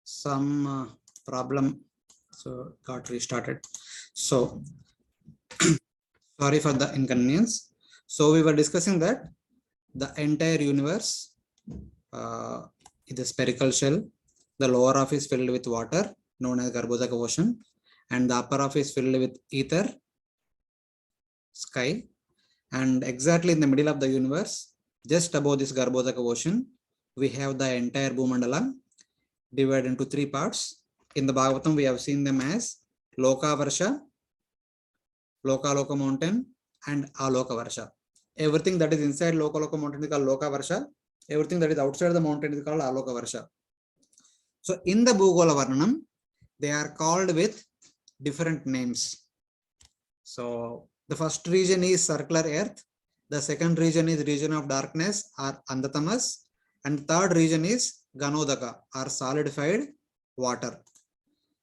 some problem, so got restarted. So sorry for the inconvenience. So we were discussing that the entire universe is a spherical shell. The lower half is filled with water known as Garbhodaka ocean, and the upper half is filled with ether, sky. And exactly in the middle of the universe, just above this Garbhodaka ocean, we have the entire Bhumandala divided into three parts. In the Bhagavatam, we have seen them as Loka Varsha, Loka Loka mountain, and Aloka Varsha. Everything that is inside Loka Loka mountain is called Loka Varsha. Everything that is outside the mountain is called Aloka Varsha. So in the Bhugola Varnanam, they are called with different names. So the first region is circular earth. The second region is region of darkness or Andatamas. And third region is Ganodaka or solidified water.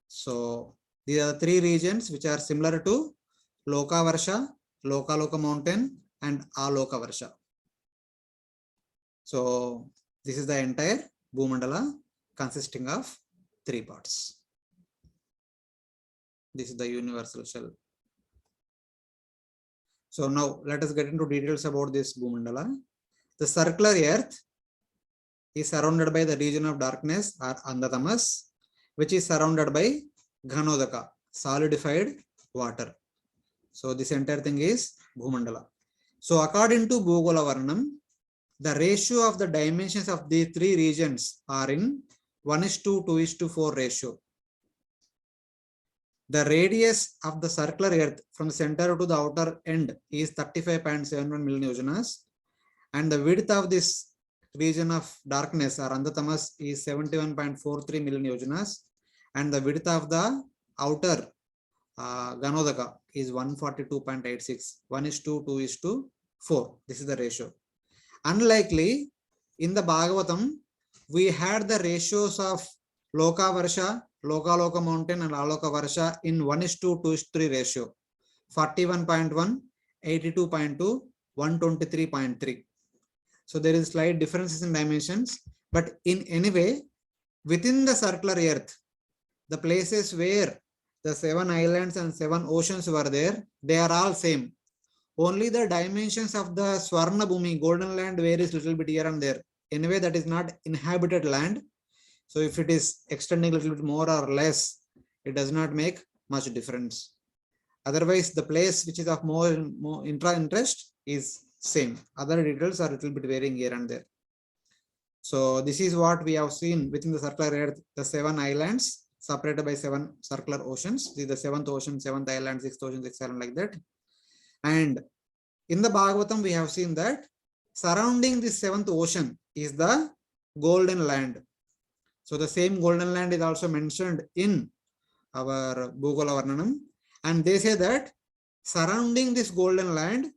So these are the three regions which are similar to Loka Varsha, Loka Loka mountain, and Aloka Varsha. So this is the entire Bhumandala consisting of three parts. This is the universal shell. So now let us get into details about this Bhumandala. The circular earth is surrounded by the region of darkness or Andatamas, which is surrounded by Ghanodaka, solidified water. So this entire thing is Bhumandala. So according to Bhugola Varnam, the ratio of the dimensions of these three regions are in 1:2, 2:4 ratio. The radius of the circular earth from the center to the outer end is 35.71 million yojanas, and the width of this region of darkness or Andatamas is 71.43 million yojanas, and the width of the outer Ganodaka is 142.86, 1:2, 2:4. This is the ratio. Unlikely, in the Bhagavatam, we had the ratios of Loka Varsha, Loka Loka mountain, and Aloka Varsha in 1:2, 2:3 ratio. 41.1, 82.2, 123.3. So there is slight differences in dimensions, but in any way, within the circular earth, the places where the 7 islands and 7 oceans were there, they are all same. Only the dimensions of the Swarna Bhumi, golden land, varies little bit here and there. Anyway, that is not inhabited land. So if it is extending a little bit more or less, it does not make much difference. Otherwise, the place which is of more interest is same. Other details are a little bit varying here and there. So this is what we have seen within the circular earth, the 7 islands separated by 7 circular oceans. This is the 7th ocean, 7th island, 6th ocean, 6th island, like that. And in the Bhagavatam, we have seen that surrounding the 7th ocean is the golden land. So the same golden land is also mentioned in our Bhugola Varnanam. And they say that surrounding this golden land,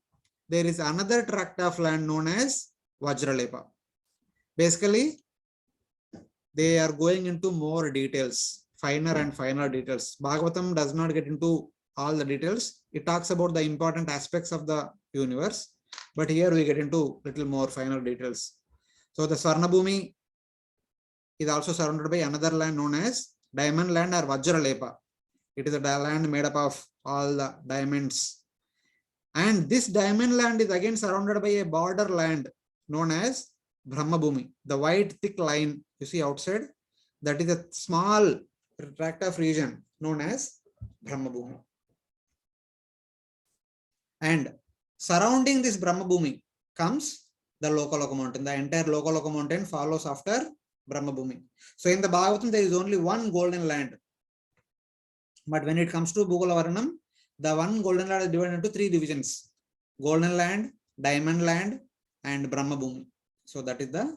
there is another tract of land known as Vajralepa. Basically, they are going into more details, finer and finer details. Bhagavatam does not get into all the details. It talks about the important aspects of the universe, but here we get into little more finer details. So the Swarnabhumi is also surrounded by another land known as Diamond Land or Vajralepa. It is a land made up of all the diamonds. And this diamond land is again surrounded by a border land known as Brahmabhumi. The white thick line you see outside, that is a small tract of region known as Brahmabhumi. And surrounding this Brahmabhumi comes the Loka Loka mountain. The entire Loka Loka mountain follows after Brahmabhumi. So in the Bhagavatam, there is only one golden land. But when it comes to Bhugola Varnam, the one golden land is divided into 3 divisions: golden land, diamond land, and Brahmabhumi. So that is the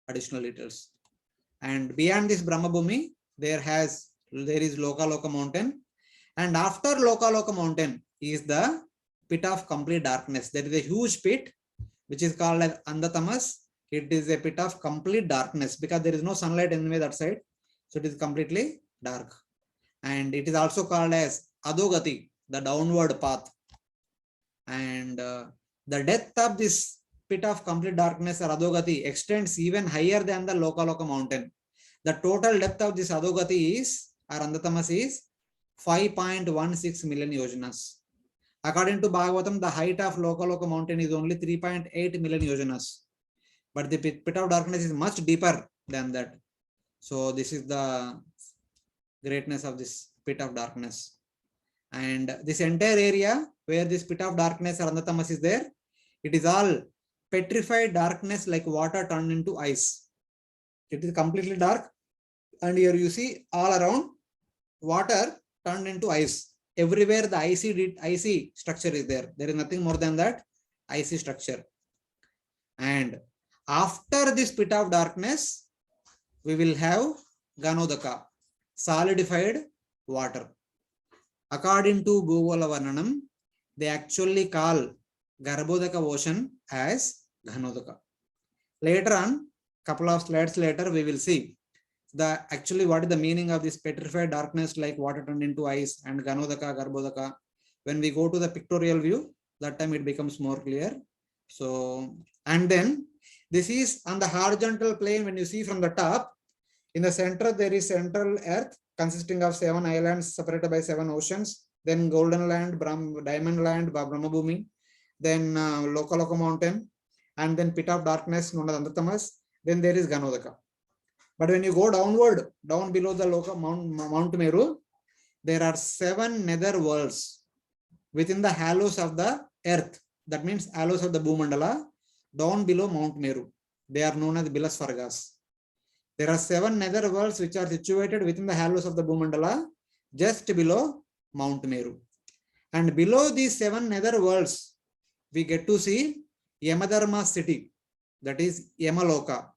additional details. And beyond this Brahmabhumi, there is Loka Loka mountain. And after Loka Loka mountain is the pit of complete darkness. There is a huge pit which is called as Andatamas. It is a pit of complete darkness because there is no sunlight anyway that side. So it is completely dark. And it is also called as Adogati, the downward path. And the depth of this pit of complete darkness or Adogati extends even higher than the Loka Loka mountain. The total depth of this Adogati is, or Andatamas is 5.16 million yojanas. According to Bhagavatam, the height of Lokaloka mountain is only 3.8 million yojanas. But the pit of darkness is much deeper than that. So this is the greatness of this pit of darkness. And this entire area where this pit of darkness or Andatamas is there, it is all petrified darkness like water turned into ice. It is completely dark. And here you see all around water turned into ice. Everywhere the icy structure is there. There is nothing more than that icy structure. And after this pit of darkness, we will have Ganodaka, solidified water. According to Bhugola Varnanam, they actually call Garbhodaka ocean as Ghanodaka. Later on, couple of slides later, we will see actually what is the meaning of this petrified darkness like water turned into ice and Ganodaka, Garbhodaka. When we go to the pictorial view, that time it becomes more clear. So, and then this is on the horizontal plane. When you see from the top, in the center, there is central earth consisting of 7 islands separated by 7 oceans, then Golden Land, Diamond Land, Brahmabhumi, then Lokaloka mountain, and then pit of darkness known as Andatamas. Then there is Ganodaka. But when you go downward, down below the Mount Meru, there are 7 nether worlds within the halos of the earth. That means halos of the Bhumandala, down below Mount Meru. They are known as Bilasvargas. There are 7 nether worlds which are situated within the halos of the Bhumandala, just below Mount Meru. And below these 7 nether worlds, we get to see Yamadharma city, that is Yamaloka,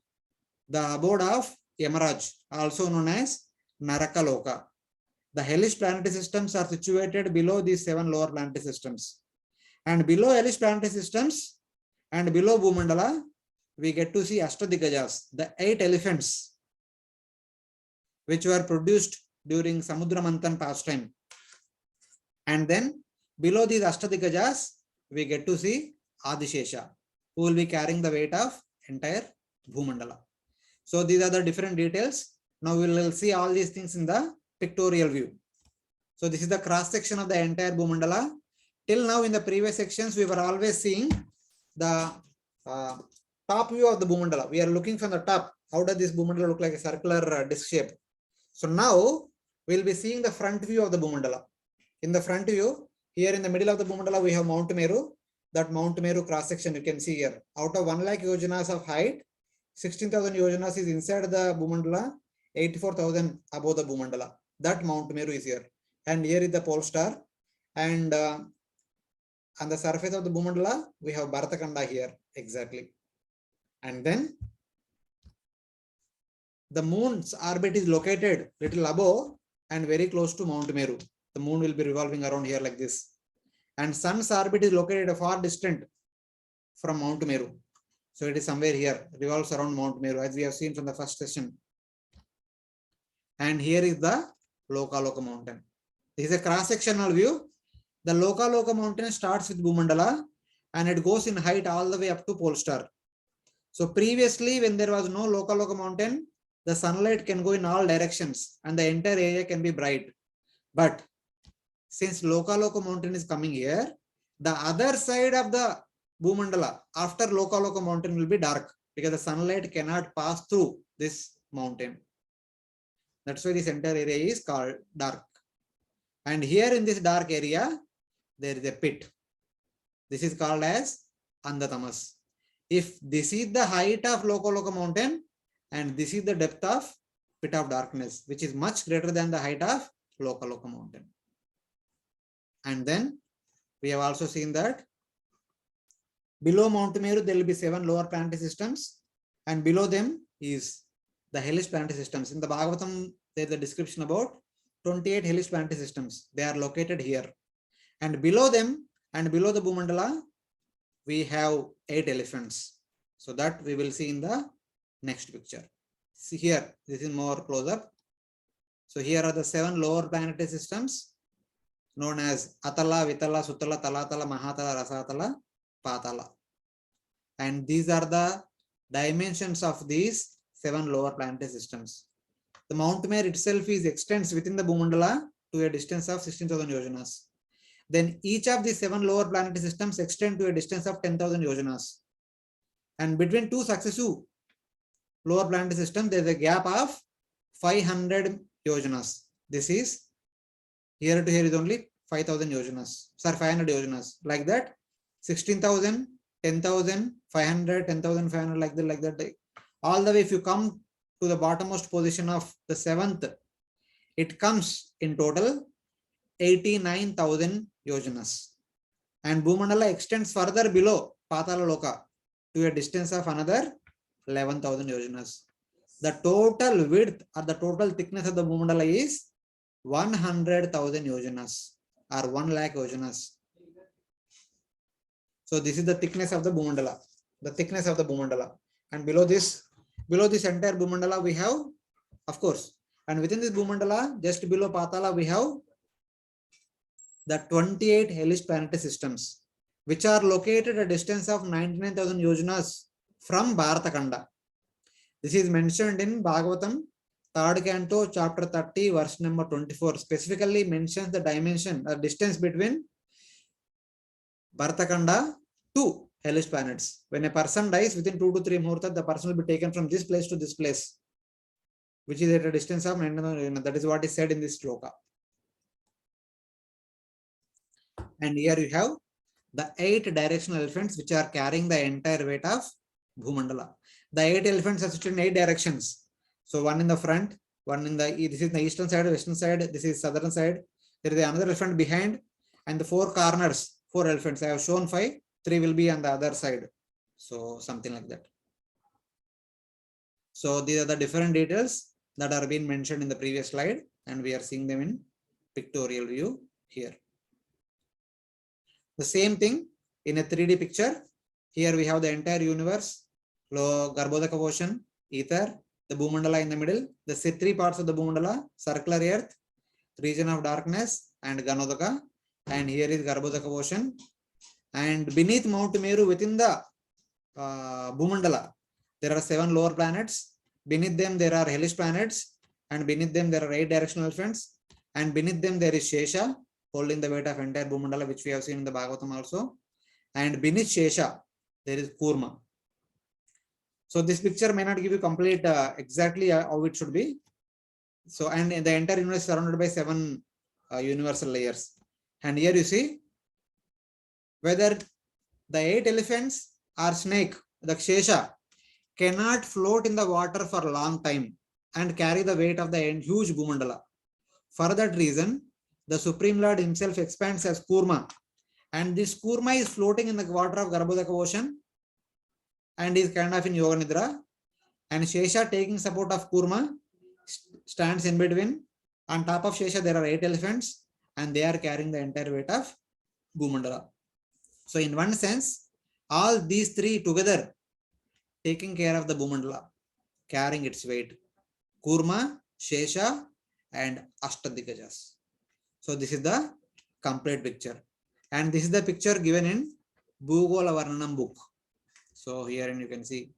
the abode of Yamaraj, also known as Narakaloka. The hellish planetary systems are situated below these 7 lower planetary systems. And below hellish planetary systems and below Bhumandala, we get to see Ashtadigajas, the 8 elephants, which were produced during Samudra Manthan pastime. And then below these Ashtadigajas, we get to see Adishesha, who will be carrying the weight of entire Bhumandala. So these are the different details. Now we will see all these things in the pictorial view. So this is the cross section of the entire Bhumandala. Till now in the previous sections, we were always seeing the top view of the Bhumandala. We are looking from the top. How does this Bhumandala look like? A circular disc shape. So now we will be seeing the front view of the Bhumandala. In the front view, here in the middle of the Bhumandala, we have Mount Meru. That Mount Meru cross section you can see here. Out of 1 lakh yojanas of height, 16,000 yojanas is inside the Bhumandala, 84,000 above the Bhumandala. That Mount Meru is here. And here is the pole star. And on the surface of the Bhumandala, we have Bharatakanda here, exactly. And then the moon's orbit is located little above and very close to Mount Meru. The moon will be revolving around here like this. And sun's orbit is located far distant from Mount Meru. So it is somewhere here, revolves around Mount Meru, as we have seen from the first session. And here is the Lokaloka mountain. This is a cross-sectional view. The Lokaloka mountain starts with Bhumandala and it goes in height all the way up to pole star. So previously, when there was no Lokaloka mountain, the sunlight can go in all directions and the entire area can be bright. But since Lokaloka mountain is coming here, the other side of the Bhumandala after Lokaloka mountain will be dark because the sunlight cannot pass through this mountain. That's why this entire area is called dark. And here in this dark area, there is a pit. This is called as Andatamas. If this is the height of Lokaloka mountain and this is the depth of pit of darkness, which is much greater than the height of Lokaloka mountain. And then we have also seen that below Mount Meru, there will be 7 lower planetary systems, and below them is the hellish planetary systems. In the Bhagavatam, there is a description about 28 hellish planetary systems. They are located here. And below them and below the Bhumandala, we have 8 elephants. So that we will see in the next picture. See here, this is more close up. So here are the 7 lower planetary systems known as Atala, Vitala, Sutala, Talatala, Mahatala, Rasatala, Patala. And these are the dimensions of these 7 lower planetary systems. The Mount Meru itself is extends within the Bhumandala to a distance of 16,000 yojanas. Then each of the 7 lower planetary systems extend to a distance of 10,000 yojanas. And between 2 successive lower planetary systems, there is a gap of 500 yojanas. This is here to here is only 5,000 yojanas. Sorry, 500 yojanas. Like that, 16,000, 10,000, 500, 10,500, like that. All the way, if you come to the bottommost position of the 7th, it comes in total 89,000 yojanas. And Bhumandala extends further below Patala Loka to a distance of another 11,000 yojanas. The total width or the total thickness of the Bhumandala is 100,000 yojanas or 1 lakh yojanas. So this is the thickness of the Bhumandala. The thickness of the Bhumandala. And below this entire Bhumandala we have, of course, and within this Bhumandala, just below Patala, we have the 28 hellish planetary systems, which are located at a distance of 99,000 yojanas from Bharatakanda. This is mentioned in Bhagavatam, 3rd canto, chapter 30, verse number 24, specifically mentions the dimension or distance between Bharatakanda to hellish planets. When a person dies within 2 to 3 muhurta, the person will be taken from this place to this place, which is at a distance of 99,000. That is what is said in this shloka. And here you have the 8 directional elephants which are carrying the entire weight of Bhumandala. The 8 elephants are situated in 8 directions. So one in the front, one in the, this is the eastern side, western side, this is southern side. There is another elephant behind, and the 4 corners, 4 elephants. I have shown 5, 3 will be on the other side. So something like that. So these are the different details that are being mentioned in the previous slide, and we are seeing them in pictorial view here. The same thing in a 3D picture. Here we have the entire universe, Garbhodaka ocean, ether, the Bhumandala in the middle, the 3 parts of the Bhumandala, circular earth, region of darkness, and Ganodaka. And here is Garbhodaka ocean. And beneath Mount Meru, within the Bhumandala, there are 7 lower planets. Beneath them, there are hellish planets. And beneath them, there are 8 directional elephants. And beneath them, there is Shesha, holding the weight of entire Bhumandala, which we have seen in the Bhagavatam also. And beneath Shesha, there is Kurma. So this picture may not give you complete exactly how it should be. So, and the entire universe is surrounded by 7 universal layers. And here you see whether the 8 elephants or snake, the Shesha, cannot float in the water for a long time and carry the weight of the huge Bhumandala. For that reason, the Supreme Lord himself expands as Kurma, and this Kurma is floating in the water of Garbhodaka ocean and is kind of in Yoga Nidra, and Shesha, taking support of Kurma, stands in between. On top of Shesha there are 8 elephants, and they are carrying the entire weight of Bhumandala. So in one sense, all these 3 together taking care of the Bhumandala, carrying its weight: Kurma, Shesha, and Ashtadikajas. So this is the complete picture, and this is the picture given in Bhugola Varnanam book. So here you can see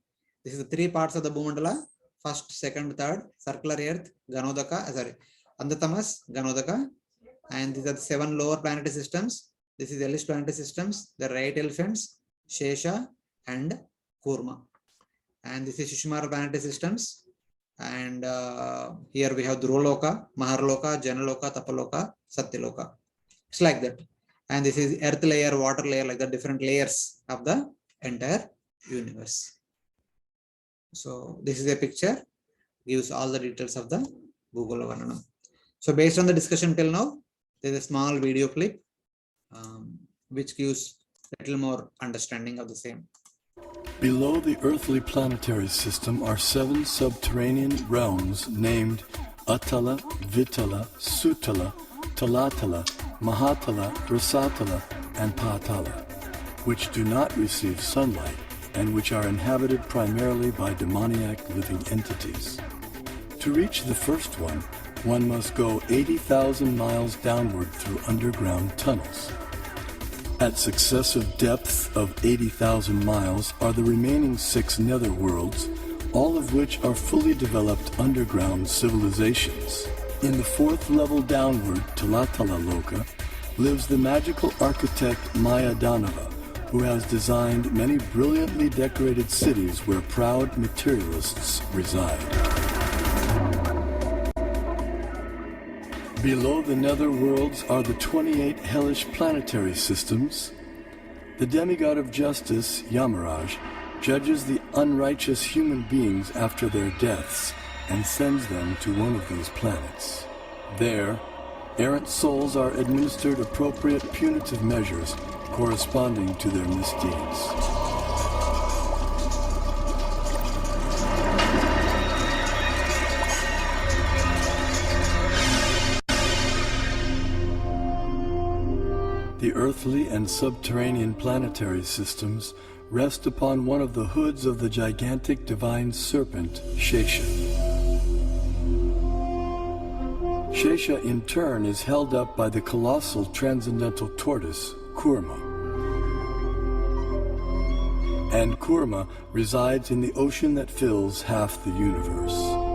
this is the 3 parts of the Bhumandala: first, second, third, circular earth, Ganodaka, Andhatamas, Ganodaka, and these are the 7 lower planetary systems. This is hellish planetary systems. There are 8 elephants, Shesha, and Kurma, and this is Sushumara planetary systems. And here we have Dhruvaloka, Maharloka, Janaloka, Tapaloka, Satyaloka. It's like that. And this is earth layer, water layer, like the different layers of the entire universe. So this is a picture, gives all the details of the Bhugola Varnanam. So based on the discussion till now, there is a small video clip which gives a little more understanding of the same. Below the earthly planetary system are 7 subterranean realms named Atala, Vitala, Sutala, Talatala, Mahatala, Rasatala, and Patala, which do not receive sunlight and which are inhabited primarily by demoniac living entities. To reach the first one must go 80,000 miles downward through underground tunnels. At successive depths of 80,000 miles are the remaining 6 netherworlds, all of which are fully developed underground civilizations. In the fourth level downward, Talatala Loka, lives the magical architect Maya Danava, who has designed many brilliantly decorated cities where proud materialists reside. Below the nether worlds are the 28 hellish planetary systems. The demigod of justice, Yamaraj, judges the unrighteous human beings after their deaths and sends them to one of these planets. There, errant souls are administered appropriate punitive measures corresponding to their misdeeds. The earthly and subterranean planetary systems rest upon one of the hoods of the gigantic divine serpent, Shesha. Shesha in turn is held up by the colossal transcendental tortoise, Kurma. And Kurma resides in the ocean that fills half the universe.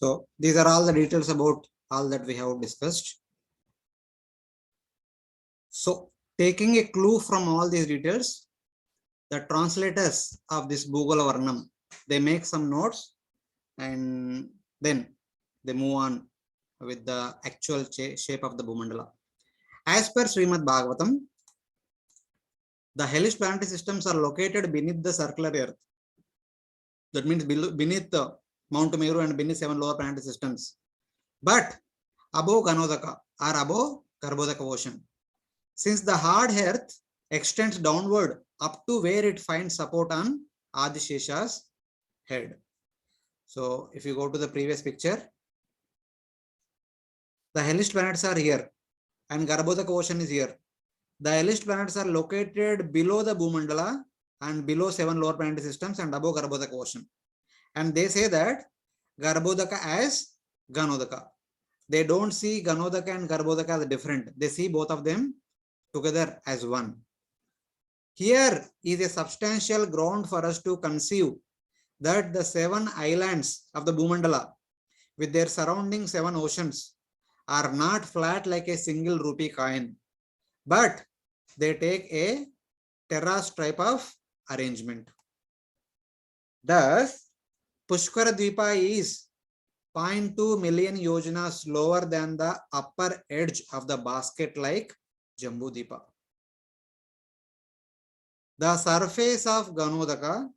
So these are all the details about all that we have discussed. So taking a clue from all these details, the translators of this Bhugala Varnam, they make some notes and then they move on with the actual shape of the Bhumandala. As per Srimad Bhagavatam, the hellish planetary systems are located beneath the circular earth. That means beneath the Mount Meru and beneath 7 lower planetary systems, but above Ganodaka or above Garbhodaka ocean. Since the hard earth extends downward up to where it finds support on Adishesha's head. So if you go to the previous picture, the hellish planets are here and Garbhodaka ocean is here. The hellish planets are located below the Bhumandala and below 7 lower planetary systems and above Garbhodaka ocean. And they say that Garbhodaka as Ganodaka. They don't see Ganodaka and Garbhodaka as different. They see both of them together as one. Here is a substantial ground for us to conceive that the 7 islands of the Bhumandala with their surrounding 7 oceans are not flat like a single rupee coin, but they take a terrace type of arrangement. Thus, Pushkara Dvipa is 0.2 million yojanas lower than the upper edge of the basket like Jambu Dvipa. The surface of Ganodaka,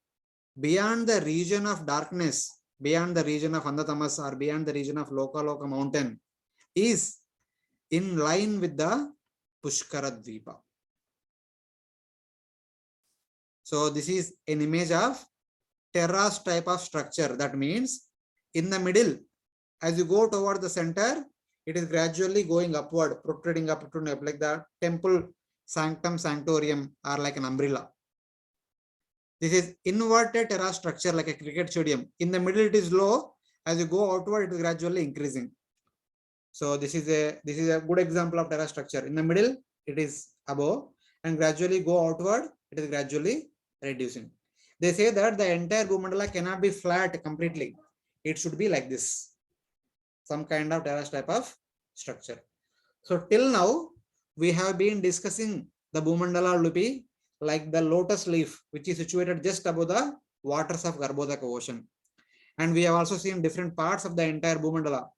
beyond the region of darkness, beyond the region of Andhatamas or beyond the region of Lokaloka mountain, is in line with the Pushkara Dvipa. So this is an image of terrace type of structure. That means in the middle, as you go toward the center, it is gradually going upward, protruding up to like the temple sanctum sanctorium or like an umbrella. This is inverted terrace structure like a cricket stadium. In the middle, it is low. As you go outward, it is gradually increasing. So this is a good example of terrace structure. In the middle, it is above, and gradually go outward, it is gradually reducing. They say that the entire Bhumandala cannot be flat completely. It should be like this, some kind of terrace type of structure. So till now, we have been discussing the Bhumandala will be like the lotus leaf, which is situated just above the waters of Garbhodaka ocean. And we have also seen different parts of the entire Bhumandala.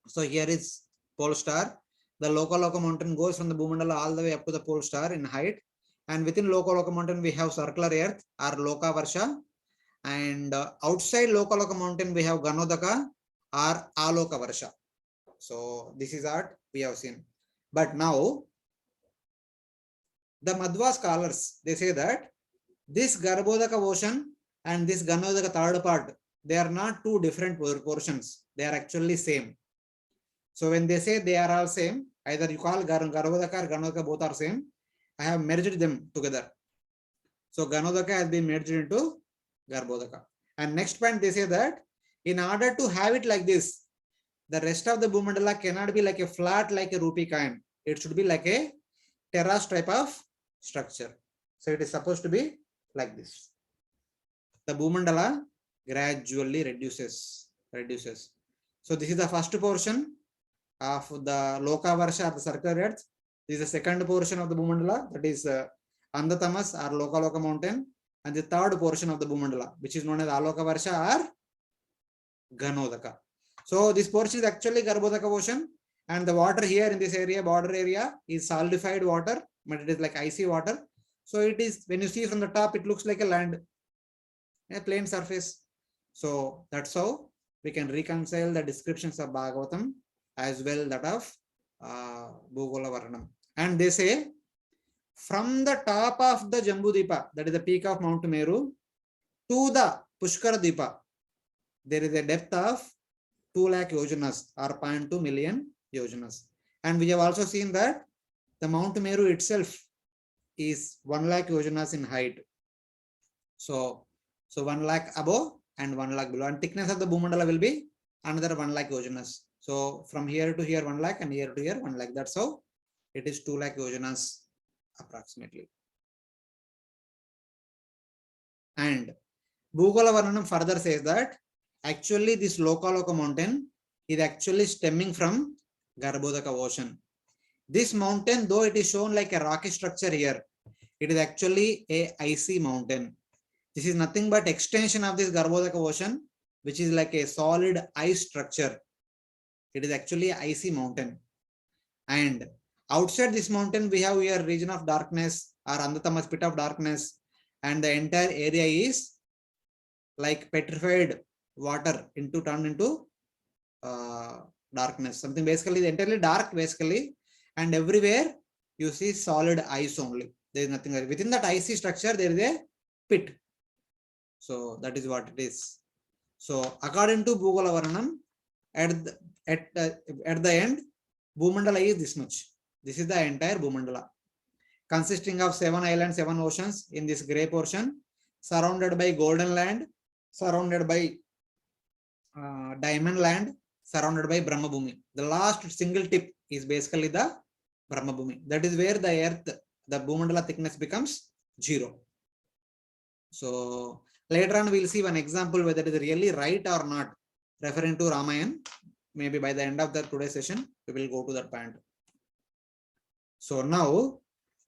So here is pole star. The Lokaloka mountain goes from the Bhumandala all the way up to the pole star in height. And within Lokaloka mountain, we have circular earth or Loka Varsha. And outside Lokaloka mountain, we have Ganodaka or Aloka Varsha. So this is what we have seen. But now, the Madhva scholars, they say that this Garbhodaka ocean and this Ganodaka third part, they are not two different portions. They are actually same. So when they say they are all same, either you call Garbhodaka or Ganodaka, both are same. I have merged them together. So Ganodaka has been merged into Garbhodaka. And next point they say that in order to have it like this, the rest of the Bhumandala cannot be like a flat like a rupee coin. It should be like a terrace type of structure. So it is supposed to be like this. The Bhumandala gradually reduces. So this is the first portion of the Loka Varsha of the circular earth. This is the second portion of the Bhumandala, that is Andhatamas or Loka mountain, and the third portion of the Bhumandala, which is known as Aloka Varsha or Ganodaka. So this portion is actually Garbhodaka ocean, and the water here in this area, border area, is solidified water, but it is like icy water. So it is, when you see from the top, it looks like a land, a plain surface. So that's how we can reconcile the descriptions of Bhagavatam as well that of Bhugola Varnam. And they say from the top of the Jambudipa, that is the peak of Mount Meru, to the Pushkara Dipa, there is a depth of 2 lakh yojanas or 0.2 million yojanas. And we have also seen that the Mount Meru itself is 1 lakh yojanas in height. So 1 lakh above and 1 lakh below. And thickness of the Bhumandala will be another 1 lakh yojanas. So from here to here 1 lakh and here to here 1 lakh. That's how it is 2 lakh yojanas approximately. And Bhugola Varnam further says that actually this Loka mountain is actually stemming from Garbhodaka ocean. This mountain, though it is shown like a rocky structure here, it is actually a icy mountain. This is nothing but extension of this Garbhodaka ocean, which is like a solid ice structure. It is actually an icy mountain. And outside this mountain, we have here region of darkness or Andhatamas, pit of darkness, and the entire area is like petrified water turned into darkness. Something basically entirely dark basically, and everywhere you see solid ice only. There is nothing else. Within that icy structure, there is a pit. So that is what it is. So according to Bhugola Varnam, at the end, Bhumandala is this much. This is the entire Bhumandala, consisting of 7 islands, 7 oceans in this grey portion, surrounded by golden land, surrounded by diamond land, surrounded by Brahma Bhumi. The last single tip is basically the Brahma Bhumi. That is where the earth, the Bhumandala thickness becomes 0. So later on we'll see one example whether it is really right or not, referring to Ramayana. Maybe by the end of the today's session, we will go to that point. So now,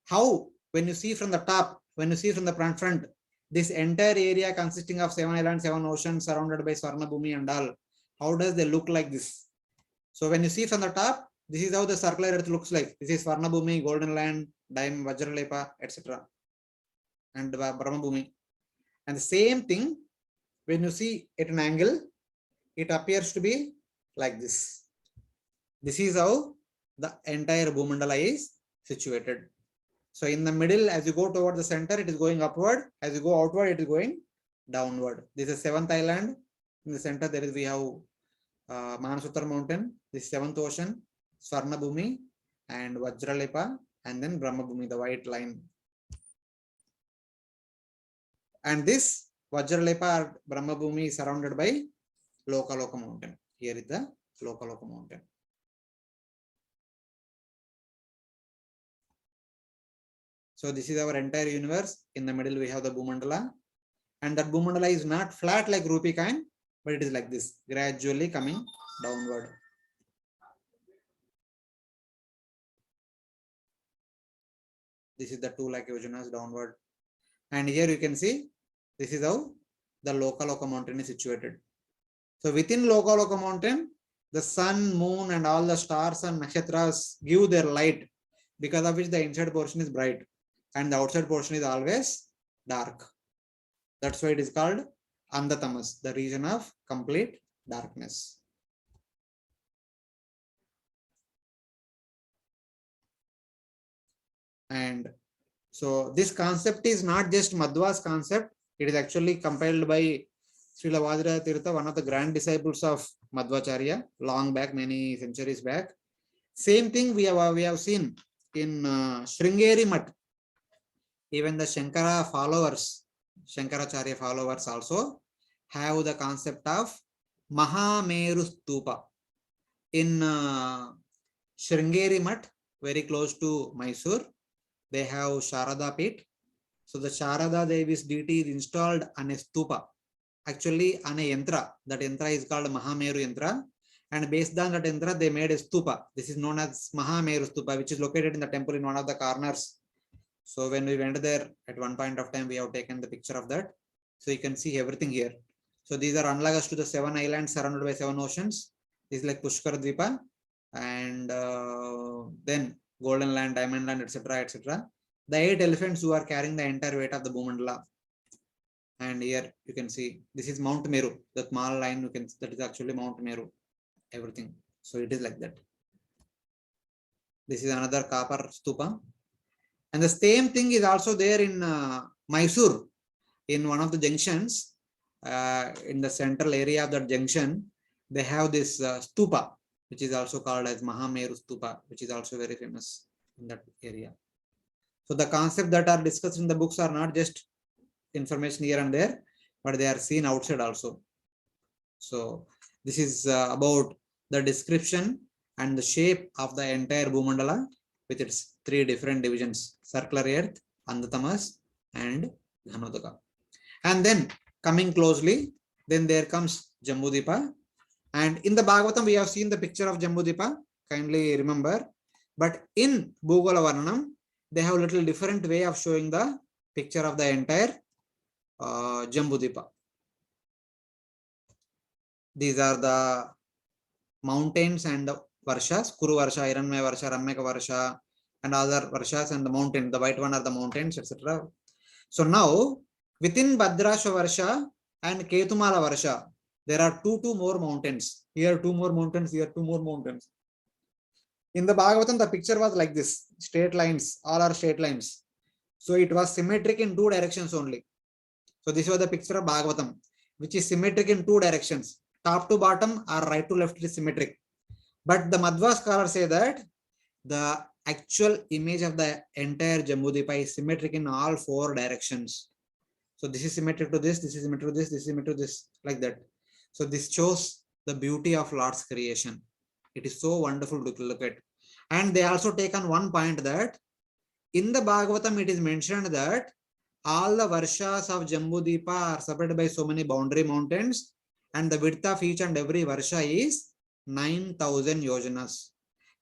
how, when you see from the top, when you see from the front, this entire area consisting of 7 islands, 7 oceans, surrounded by Swarna Bhumi and all, how does they look like this? So when you see from the top, this is how the circular earth looks like. This is Swarna Bhumi, golden land, Daim, Vajralepa, etc. and Brahma Bhumi. And the same thing, when you see at an angle, it appears to be like this. This is how the entire Bhumandala is situated. So in the middle, as you go toward the center, it is going upward. As you go outward, it is going downward. This is 7th island. In the center, there is we have Manasutra mountain, this 7th ocean, Swarna Bhumi, and Vajralepa, and then Brahma Bhumi, the white line. And this Vajralepa or Brahma Bhumi is surrounded by Loka mountain. Here is the Loka mountain. So this is our entire universe. In the middle, we have the Bhumandala. And that Bhumandala is not flat like rupee coin, but it is like this, gradually coming downward. This is the 2 lakh yojanas downward. And here you can see, this is how the Loka mountain is situated. So within Loka mountain, the sun, moon, and all the stars and nakshatras give their light, because of which the inside portion is bright and the outside portion is always dark. That's why it is called Andhatamas, the region of complete darkness. And so this concept is not just Madhva's concept, it is actually compiled by Srila Vajrayana Tirtha, one of the grand disciples of Madhvacharya, long back, many centuries back. Same thing we have seen in Sringeri Mutt. Even the Shankaracharya followers also have the concept of Mahameru Stupa. In Sringeri Mutt, very close to Mysore, they have Sharada Pit. So the Sharada Devi's deity is installed on a stupa, actually on a yantra. That yantra is called Mahameru yantra, and based on that yantra they made a stupa. This is known as Mahameru stupa, which is located in the temple in one of the corners. So when we went there at one point of time, we have taken the picture of that. So you can see everything here. So these are analogous to the 7 islands surrounded by 7 oceans. This is like Pushkar Dvipa, and then Golden Land, Diamond Land, etc., etc. The 8 elephants who are carrying the entire weight of the Bhumandala. And here you can see this is Mount Meru. The small line you can, that is actually Mount Meru. Everything. So it is like that. This is another copper stupa. And the same thing is also there in Mysore, in one of the junctions, in the central area of that junction, they have this stupa, which is also called as Mahameru Stupa, which is also very famous in that area. So the concepts that are discussed in the books are not just information here and there, but they are seen outside also. So this is about the description and the shape of the entire Bhumandala with its 3 different divisions: circular earth, Andhatamas, and Dhanodaka. And then coming closely, then there comes Jambudvipa. And in the Bhagavatam, we have seen the picture of Jambudvipa, kindly remember. But in Bhugola Varnanam, they have a little different way of showing the picture of the entire Jambudvipa. These are the mountains and the Varshas, Kuru Varsha, Hiranmaya Varsha, Ramyaka Varsha, and other Varshas, and the mountain, the white one are the mountains, etc. So now, within Bhadrashva Varsha and Ketumala Varsha, there are two more mountains. Here 2 more mountains, here 2 more mountains. In the Bhagavatam, the picture was like this, straight lines, all are straight lines. So it was symmetric in 2 directions only. So this was the picture of Bhagavatam, which is symmetric in 2 directions. Top to bottom or right to left is symmetric. But the Madhva scholars say that the actual image of the entire Jambudvipa is symmetric in all 4 directions. So this is symmetric to this, this is symmetric to this, this is symmetric to this, like that. So this shows the beauty of Lord's creation. It is so wonderful to look at. And they also take on one point that in the Bhagavatam it is mentioned that all the Varshas of Jambudvipa are separated by so many boundary mountains, and the width of each and every Varsha is 9,000 yojanas.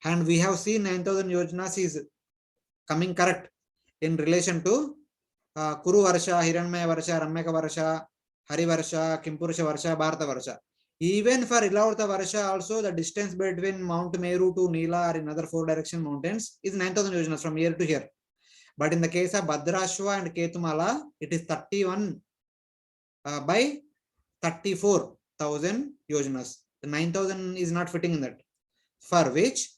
And we have seen 9,000 yojanas is coming correct in relation to Kuru Varsha, Hiranmaya Varsha, Ramyaka Varsha, Hari Varsha, Kimpurusha Varsha, Bharata Varsha. Even for Ilavrta Varsha also, the distance between Mount Meru to Nila or in other 4 direction mountains is 9,000 yojanas from here to here. But in the case of Bhadrashva and Ketumala, it is 31 by 34,000 yojanas. The 9,000 is not fitting in that. For which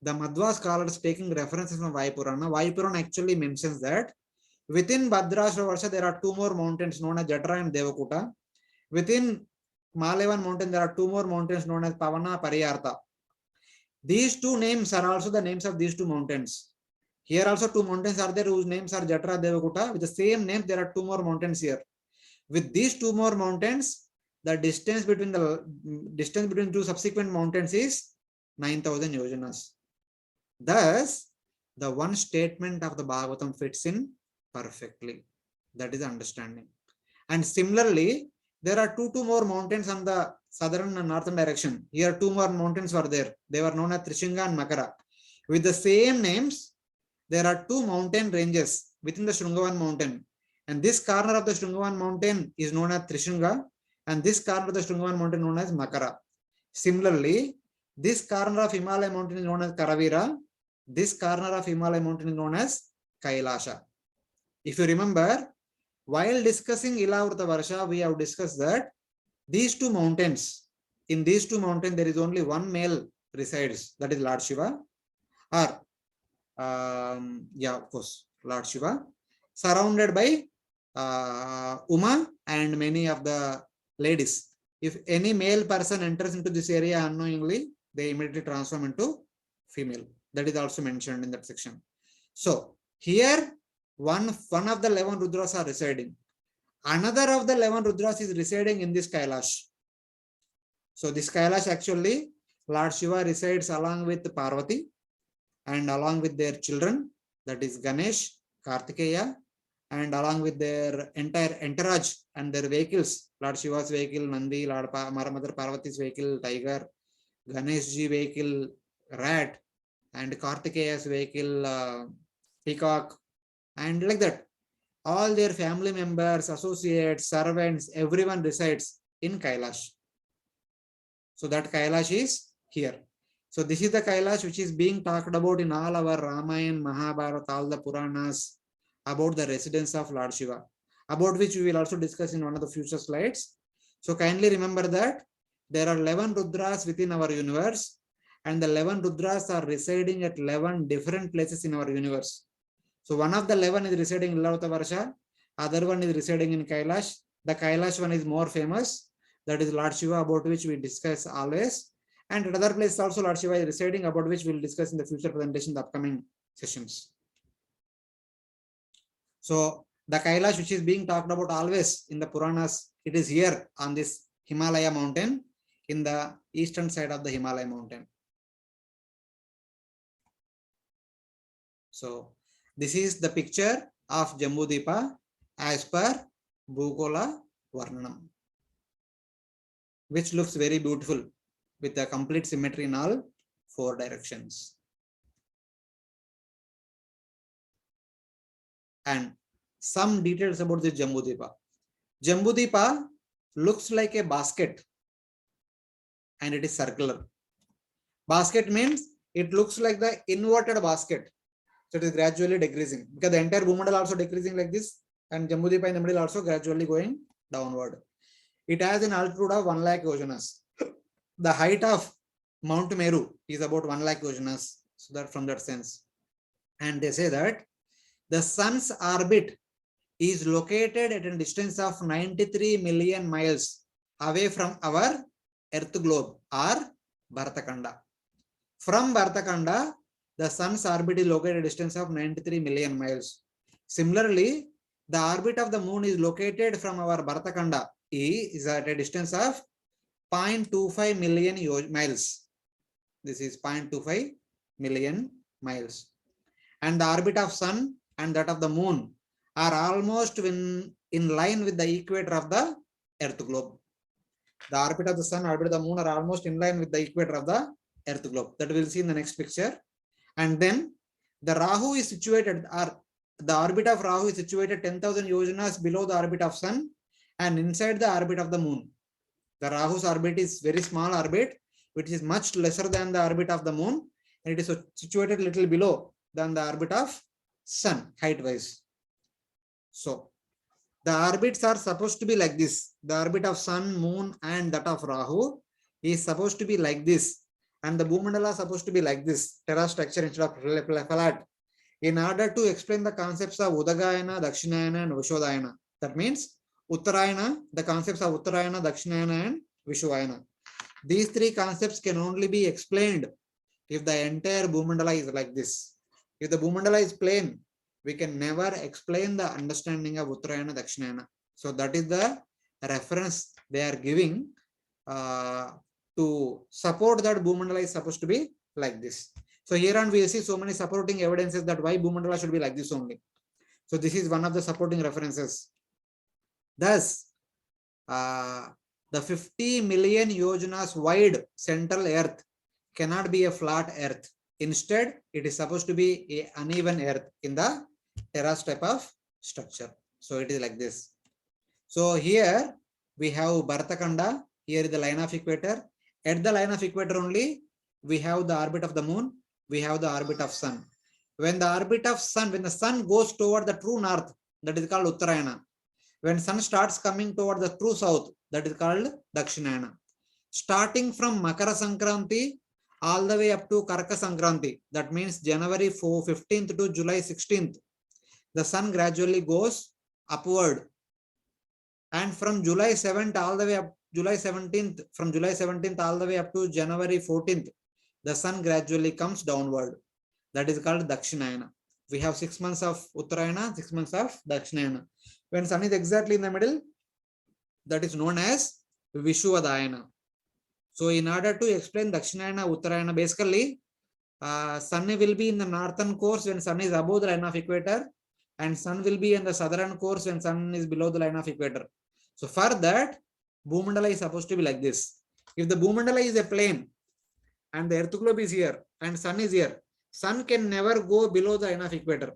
the Madhva scholars taking references from Vayupurana. Vayupurana actually mentions that within Bhadrashva Varsha there are 2 more mountains known as Jatra and Devakuta. Within Malevan mountain there are 2 more mountains known as Pavana, Pariyartha. These 2 names are also the names of these 2 mountains. Here also 2 mountains are there whose names are Jatra, Devakuta. With the same name there are 2 more mountains here. With these 2 more mountains, the distance between 2 subsequent mountains is 9,000 yojanas. Thus, the one statement of the Bhagavatam fits in perfectly. That is understanding. And similarly, there are 2 more mountains on the southern and northern direction. Here 2 more mountains were there. They were known as Trishinga and Makara. With the same names, there are 2 mountain ranges within the Shrungavan mountain. And this corner of the Shrungavan mountain is known as Trishinga, and this corner of the Shrungavan mountain known as Makara. Similarly, this corner of Himalaya mountain is known as Karavira. This corner of Himalaya mountain is known as Kailasha. If you remember, while discussing Ilavrta Varsha, we have discussed that these 2 mountains, in these 2 mountains, there is only one male resides, that is Lord Shiva, or of course, Lord Shiva, surrounded by Uma and many of the ladies. If any male person enters into this area unknowingly, they immediately transform into female. That is also mentioned in that section. So here one of the 11 Rudras are residing. Another of the 11 Rudras is residing in this Kailash. So this Kailash actually, Lord Shiva resides along with Parvati and along with their children, that is Ganesh, Kartikeya, and along with their entire entourage and their vehicles, Lord Shiva's vehicle, Nandi, Mother Parvati's vehicle, Tiger, Ganeshji vehicle, Rat, and Kartikeya's vehicle, Peacock, and like that. All their family members, associates, servants, everyone resides in Kailash. So that Kailash is here. So this is the Kailash which is being talked about in all our Ramayana, Mahabharata, all the Puranas, about the residence of Lord Shiva, about which we will also discuss in one of the future slides. So kindly remember that there are 11 Rudras within our universe, and the 11 Rudras are residing at 11 different places in our universe. So one of the 11 is residing in Lavata other one is residing in Kailash. The Kailash one is more famous, that is Lord Shiva, about which we discuss always. And another place also Lord Shiva is residing, about which we will discuss in the future presentation, the upcoming sessions. So the Kailash which is being talked about always in the Puranas, it is here on this Himalaya mountain, in the eastern side of the Himalaya mountain. So this is the picture of Jambudipa as per Bhugola Varnanam, which looks very beautiful with the complete symmetry in all 4 directions. And some details about this Jambudipa. Jambudipa looks like a basket and it is circular. Basket means it looks like the inverted basket. So it is gradually decreasing because the entire Bhumandala also decreasing like this, and Jambudipa in the middle also gradually going downward. It has an altitude of 1 lakh yojanas. The height of Mount Meru is about 1 lakh yojanas. So that from that sense. And they say that the sun's orbit is located at a distance of 93 million miles away from our Earth globe or Bharatkhanda. From Bharatkhanda, the sun's orbit is located at a distance of 93 million miles. Similarly, the orbit of the moon is located from our Bharatkhanda is at a distance of 0.25 million miles. This is 0.25 million miles. And the orbit of sun and that of the moon are almost in line with the equator of the Earth globe. The orbit of the sun, orbit of the moon are almost in line with the equator of the Earth globe. That we'll see in the next picture. And then the Rahu is situated, or the orbit of Rahu is situated 10,000 yojanas below the orbit of sun and inside the orbit of the moon. The Rahu's orbit is very small orbit, which is much lesser than the orbit of the moon, and it is situated a little below than the orbit of sun height wise. So the orbits are supposed to be like this. The orbit of sun, moon, and that of Rahu is supposed to be like this. And the Bhumandala is supposed to be like this, terra structure instead of flat. In order to explain the concepts of Udagayana, Dakshinayana, and Vishodayana. That means Uttarayana, the concepts of Uttarayana, Dakshinayana, and Vishodayana. These 3 concepts can only be explained if the entire Bhumandala is like this. If the Bhumandala is plain, we can never explain the understanding of Uttarayana, Dakshinayana. So that is the reference they are giving to support that Bhumandala is supposed to be like this. So here on we see so many supporting evidences that why Bhumandala should be like this only. So this is one of the supporting references. Thus, the 50 million yojanas wide central earth cannot be a flat earth. Instead, it is supposed to be an uneven earth in the terrace type of structure. So it is like this. So here we have Bharatkhanda. Here is the line of equator. At the line of equator only, we have the orbit of the moon. We have the orbit of sun. When the orbit of sun, when the sun goes toward the true north, that is called Uttarayana. When sun starts coming toward the true south, that is called Dakshinayana. Starting from Makara Sankranti all the way up to Karka Sankranti, that means January 15th to July 16th, the sun gradually goes upward. And from July 7th all the way up July 17th, from July 17th all the way up to January 14th, the sun gradually comes downward. That is called Dakshinayana. We have 6 months of Uttarayana, 6 months of Dakshinayana. When sun is exactly in the middle, that is known as Vishuvadayana. So in order to explain Dakshinayana, Uttarayana, basically, sun will be in the northern course when sun is above the line of equator, and sun will be in the southern course when sun is below the line of equator. So for that, Bhumandala is supposed to be like this. If the Bhumandala is a plane and the earth globe is here and sun is here, sun can never go below the line of equator.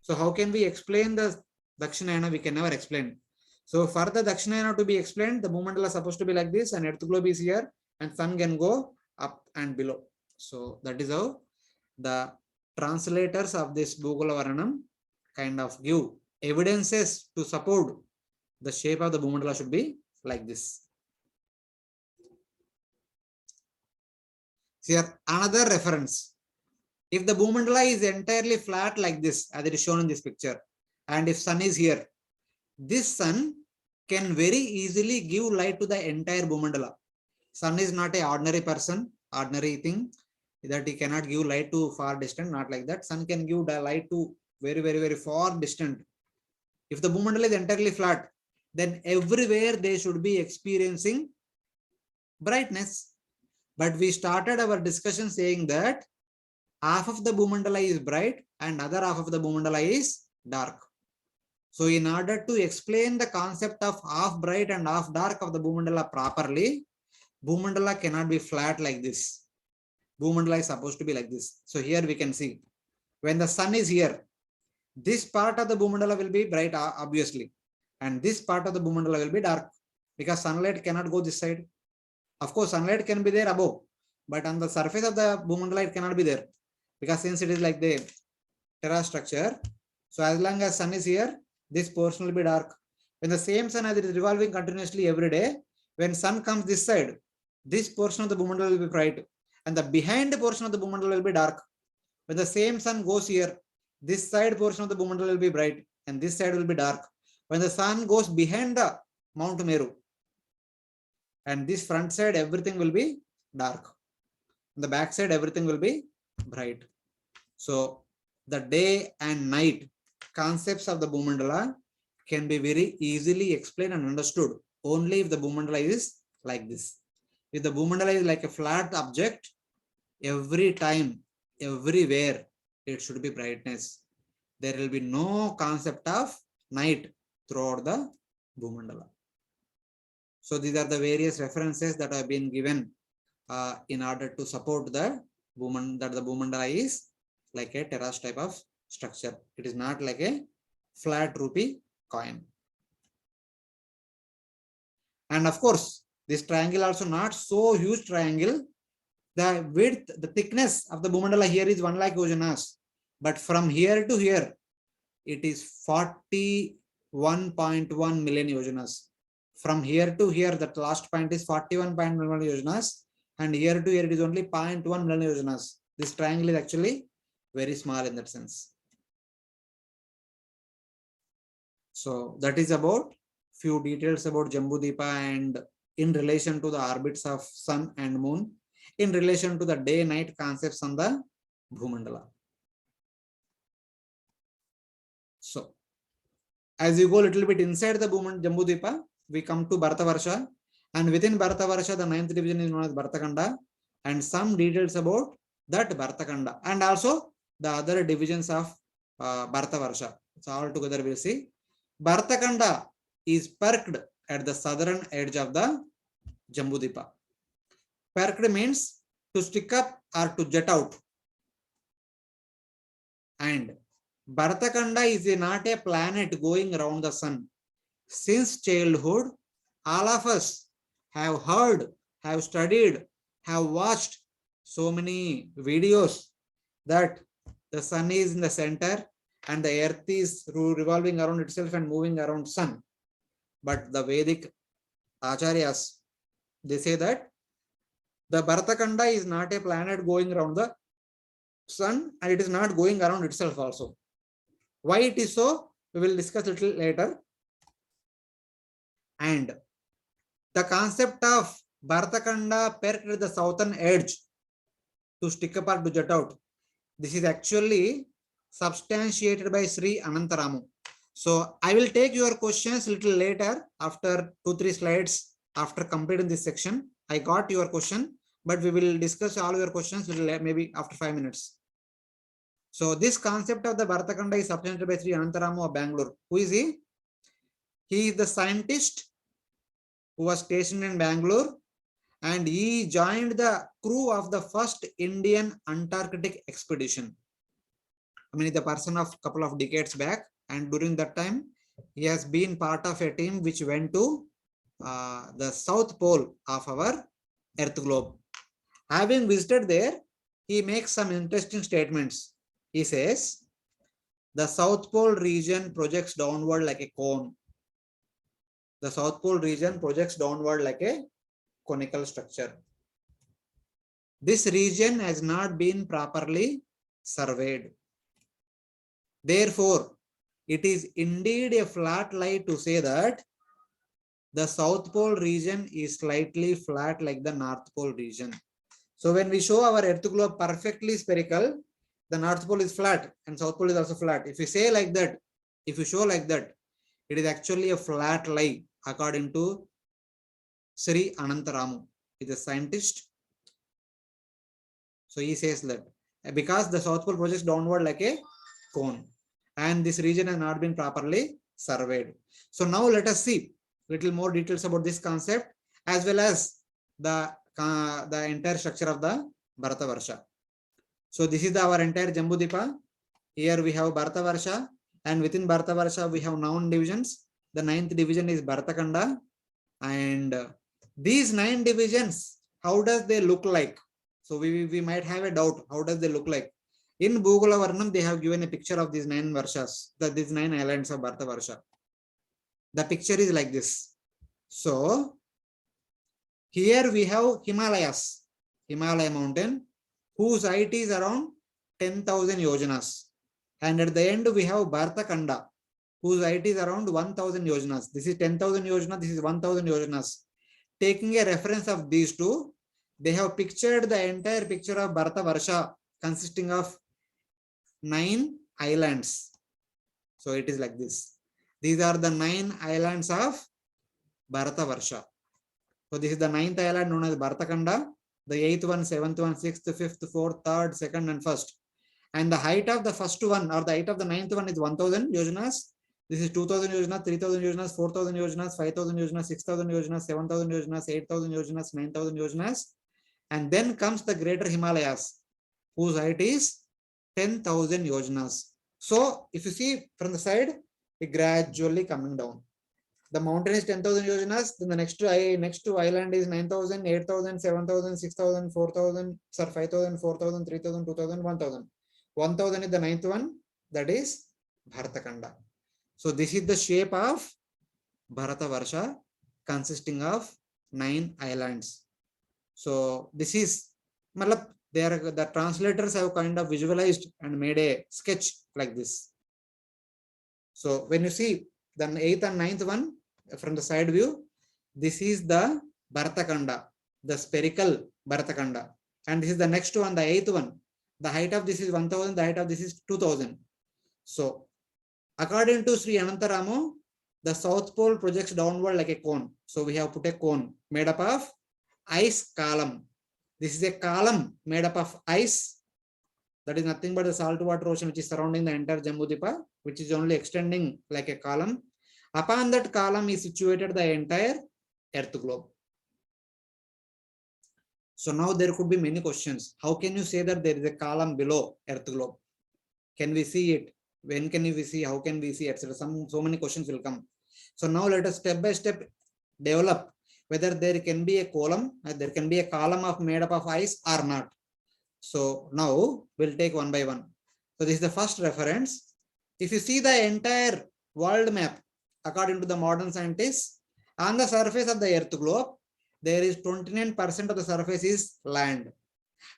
So how can we explain the Dakshinayana? We can never explain. So for the Dakshinayana to be explained, the Bhumandala is supposed to be like this, and earth globe is here and sun can go up and below. So that is how the translators of this Bhugala Varanam kind of give evidences to support the shape of the Bhumandala should be like this. Here another reference. If the Bhumandala is entirely flat like this, as it is shown in this picture, and if sun is here, this sun can very easily give light to the entire Bhumandala. Sun is not an ordinary person, ordinary thing that he cannot give light to far distant, not like that. Sun can give the light to very far distant. If the Bhumandala is entirely flat, then everywhere they should be experiencing brightness. But we started our discussion saying that half of the Bhumandala is bright and other half of the Bhumandala is dark. So in order to explain the concept of half bright and half dark of the Bhumandala properly, Bhumandala cannot be flat like this. Bhumandala is supposed to be like this. So here we can see, when the sun is here, this part of the Bhumandala will be bright, obviously, and this part of the Bhumandala will be dark, because sunlight cannot go this side. Of course, sunlight can be there above, but on the surface of the Bhumandala it cannot be there, because since it is like the terra structure, so as long as sun is here, this portion will be dark. When the same sun, as it is revolving continuously every day, when sun comes this side, this portion of the Bhumandala will be bright, and the behind portion of the Bhumandala will be dark. When the same sun goes here, this side portion of the Bhumandala will be bright and this side will be dark. When the sun goes behind the Mount Meru, and this front side, everything will be dark. On the back side, everything will be bright. So the day and night concepts of the Bhumandala can be very easily explained and understood only if the Bhumandala is like this. If the Bhumandala is like a flat object, every time, everywhere, it should be brightness. There will be no concept of night throughout the Bhumandala. So these are the various references that have been given in order to support the Bhumandala is like a terrace type of structure. It is not like a flat rupee coin. And of course, this triangle also not so huge triangle. The width, the thickness of the Bhumandala here is 1 lakh yojanas. But from here to here, it is 41.1 million yojanas. From here to here, that last point is 41.1 million yojanas. And here to here, it is only 0.1 million yojanas. This triangle is actually very small in that sense. So that is about few details about Jambudipa and in relation to the orbits of sun and moon, in relation to the day-night concepts on the Bhumandala. So, as you go a little bit inside the Jambudipa, we come to Bharatavarsha, and within Bharatavarsha, the 9th division is known as Bharatakanda, and some details about that Bharataganda and also the other divisions of Bharatavarsha. So all together we'll see. Bharataganda is perked at the southern edge of the Jambudipa. Perked means to stick up or to jet out. And Bharataganda is not a planet going around the sun. Since childhood, all of us have heard, have studied, have watched so many videos that the sun is in the center and the earth is revolving around itself and moving around sun. But the Vedic Acharyas, they say that the Bharataganda is not a planet going around the sun and it is not going around itself also. Why it is so, we will discuss a little later. And The concept of Bharatkhanda perked at the southern edge to stick apart to jut out. This is actually substantiated by Sri Anantaramu. So I will take your questions little later after 2-3 slides after completing this section. I got your question, but we will discuss all your questions little maybe after 5 minutes. So this concept of the Bharatkhanda is substantiated by Sri Anantaramu of Bangalore. Who is he? He is the scientist who was stationed in Bangalore, and he joined the crew of the first Indian Antarctic expedition. I mean, the person of couple of decades back, and during that time, he has been part of a team which went to the South Pole of our Earth globe. Having visited there, he makes some interesting statements. He says, the South Pole region projects downward like a cone. The South Pole region projects downward like a conical structure. This region has not been properly surveyed. Therefore, it is indeed a flat lie to say that the South Pole region is slightly flat like the North Pole region. So when we show our Earth globe perfectly spherical, the North Pole is flat and South Pole is also flat. If you say like that, if you show like that, it is actually a flat lie according to Sri Anantaramu. He is a scientist. So he says that because the South Pole projects downward like a cone, and this region has not been properly surveyed. So now let us see little more details about this concept as well as the entire structure of the Bharatavarsha. So this is our entire Jambudvipa. Here we have Bharatavarsha, and within Bharatavarsha we have 9 divisions. The 9th division is Bharatkhanda, and these 9 divisions, how does they look like? So we might have a doubt, how does they look like? In Bhugala Varnam, they have given a picture of these 9 varshas, these 9 islands of Bharatavarsha. The picture is like this. So here we have Himalayas, Himalaya mountain, whose height is around 10,000 yojanas. And at the end we have Bharatkhanda, whose height is around 1,000 yojanas. This is 10,000 yojanas, this is 1,000 yojanas. Taking a reference of these two, they have pictured the entire picture of Bharatavarsha consisting of 9 islands. So it is like this. These are the 9 islands of Bharatavarsha. So this is the 9th island known as Bharatkhanda, the 8th one, 7th one, 6th, 5th, 4th, 3rd, 2nd and 1st. And the height of the first one or the height of the 9th one is 1,000 yojanas. This is 2,000 yojanas, 3,000 yojanas, 4,000 yojanas, 5,000 yojanas, 6,000 yojanas, 7,000 yojanas, 8,000 yojanas, 9,000 yojanas. And then comes the greater Himalayas, whose height is 10,000 yojanas. So if you see from the side, it gradually coming down. The mountain is 10,000 yojanas, then the next to island is 9,000, 8,000, 7,000, 6,000, 4,000, 5,000, 4,000, 3,000, 2,000, 1,000. 1,000 is the 9th one, that is Bharatkhanda. So this is the shape of Bharatavarsha consisting of 9 islands. So this is, the translators have kind of visualized and made a sketch like this. So when you see the 8th and 9th one from the side view, this is the Bharatkhanda, the spherical Bharatkhanda. And this is the next one, the 8th one. The height of this is 1,000, the height of this is 2,000. So according to Sri Anantaramu, the South Pole projects downward like a cone. So we have put a cone made up of ice column. This is a column made up of ice. That is nothing but the saltwater ocean which is surrounding the entire Jambudvipa, which is only extending like a column. Upon that column is situated the entire Earth globe. So now there could be many questions. How can you say that there is a column below Earth globe? Can we see it? When can we see? How can we see? Etc. So many questions will come. So now let us step by step develop whether there can be a column, there can be a column of made up of ice or not. So now we'll take one by one. So this is the first reference. If you see the entire world map, according to the modern scientists, on the surface of the Earth globe, there is 29% of the surface is land,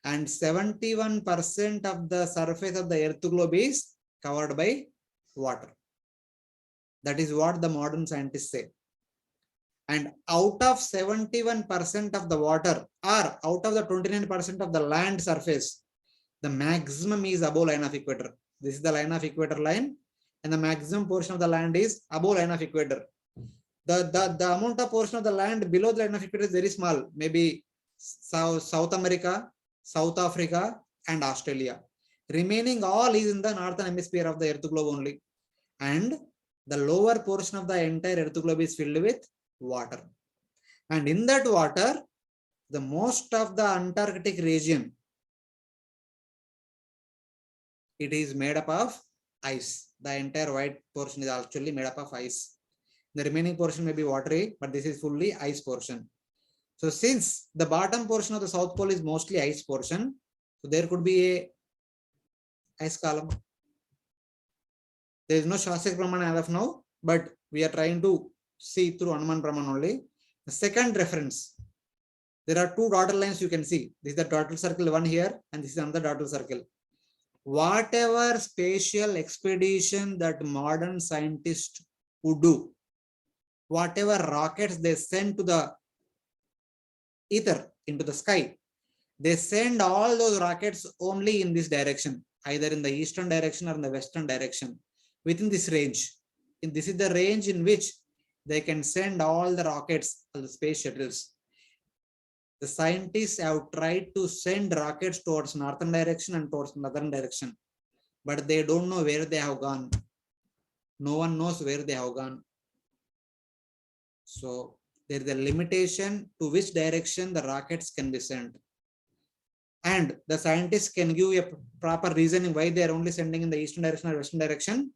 and 71% of the surface of the Earth globe is covered by water. That is what the modern scientists say. And out of 71% of the water, or out of the 29% of the land surface, the maximum is above line of equator. This is the line of equator line, and the maximum portion of the land is above line of equator. The amount of portion of the land below the line of equator is very small, maybe South America, South Africa, and Australia. Remaining all is in the northern hemisphere of the earth globe only. And the lower portion of the entire earth globe is filled with water. And in that water, the most of the Antarctic region, it is made up of ice. The entire white portion is actually made up of ice. The remaining portion may be watery, but this is fully ice portion. So since the bottom portion of the South Pole is mostly ice portion, so there could be a ice column. There is no Shastrik Pramana as of now, but we are trying to see through Anuman Pramana only. The second reference, there are two dotted lines you can see. This is the dotted circle one here, and this is another dotted circle. Whatever spatial expedition that modern scientists would do, whatever rockets they send to the ether, into the sky, they send all those rockets only in this direction, either in the eastern direction or in the western direction, within this range. And this is the range in which they can send all the rockets, all the space shuttles. The scientists have tried to send rockets towards northern direction and towards northern direction, but they don't know where they have gone. No one knows where they have gone. So there is a limitation to which direction the rockets can be sent. And the scientists can give a proper reasoning why they are only sending in the eastern direction or western direction.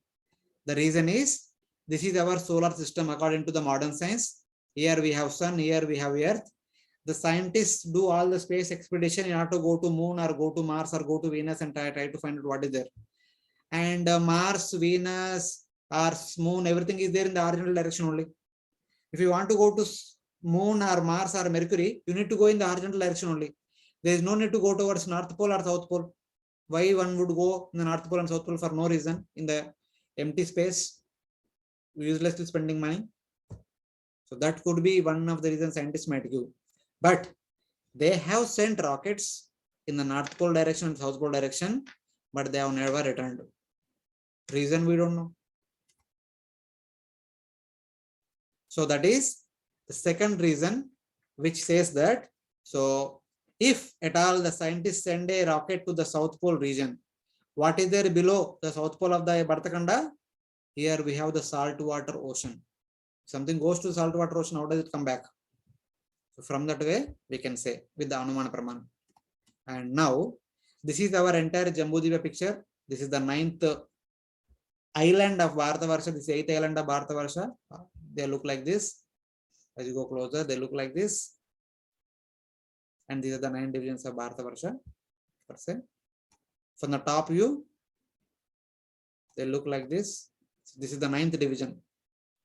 The reason is, this is our solar system according to the modern science. Here we have sun, here we have earth. The scientists do all the space expedition in order to go to moon or go to Mars or go to Venus and try to find out what is there. And Mars, Venus, Earth, moon, everything is there in the original direction only. If you want to go to moon or Mars or Mercury, you need to go in the horizontal direction only. There is no need to go towards North Pole or South Pole. Why one would go in the North Pole and South Pole? For no reason. In the empty space, uselessly spending money. So that could be one of the reasons scientists might give. But they have sent rockets in the North Pole direction and South Pole direction, but they have never returned. Reason we don't know. So that is the second reason, which says that, so if at all the scientists send a rocket to the South Pole region, what is there below the South Pole of the Bhartakhanda? Here we have the saltwater ocean. Something goes to the saltwater ocean, how does it come back? So from that way, we can say with the Anumana Pramana. And now, this is our entire Jambudvipa picture. This is the 9th island of Bharatavarsha. This is 8th island of Bharatavarsha. They look like this. As you go closer, they look like this. And these are the 9 divisions of Bharatavarsha. From the top view, they look like this. So this is the 9th division,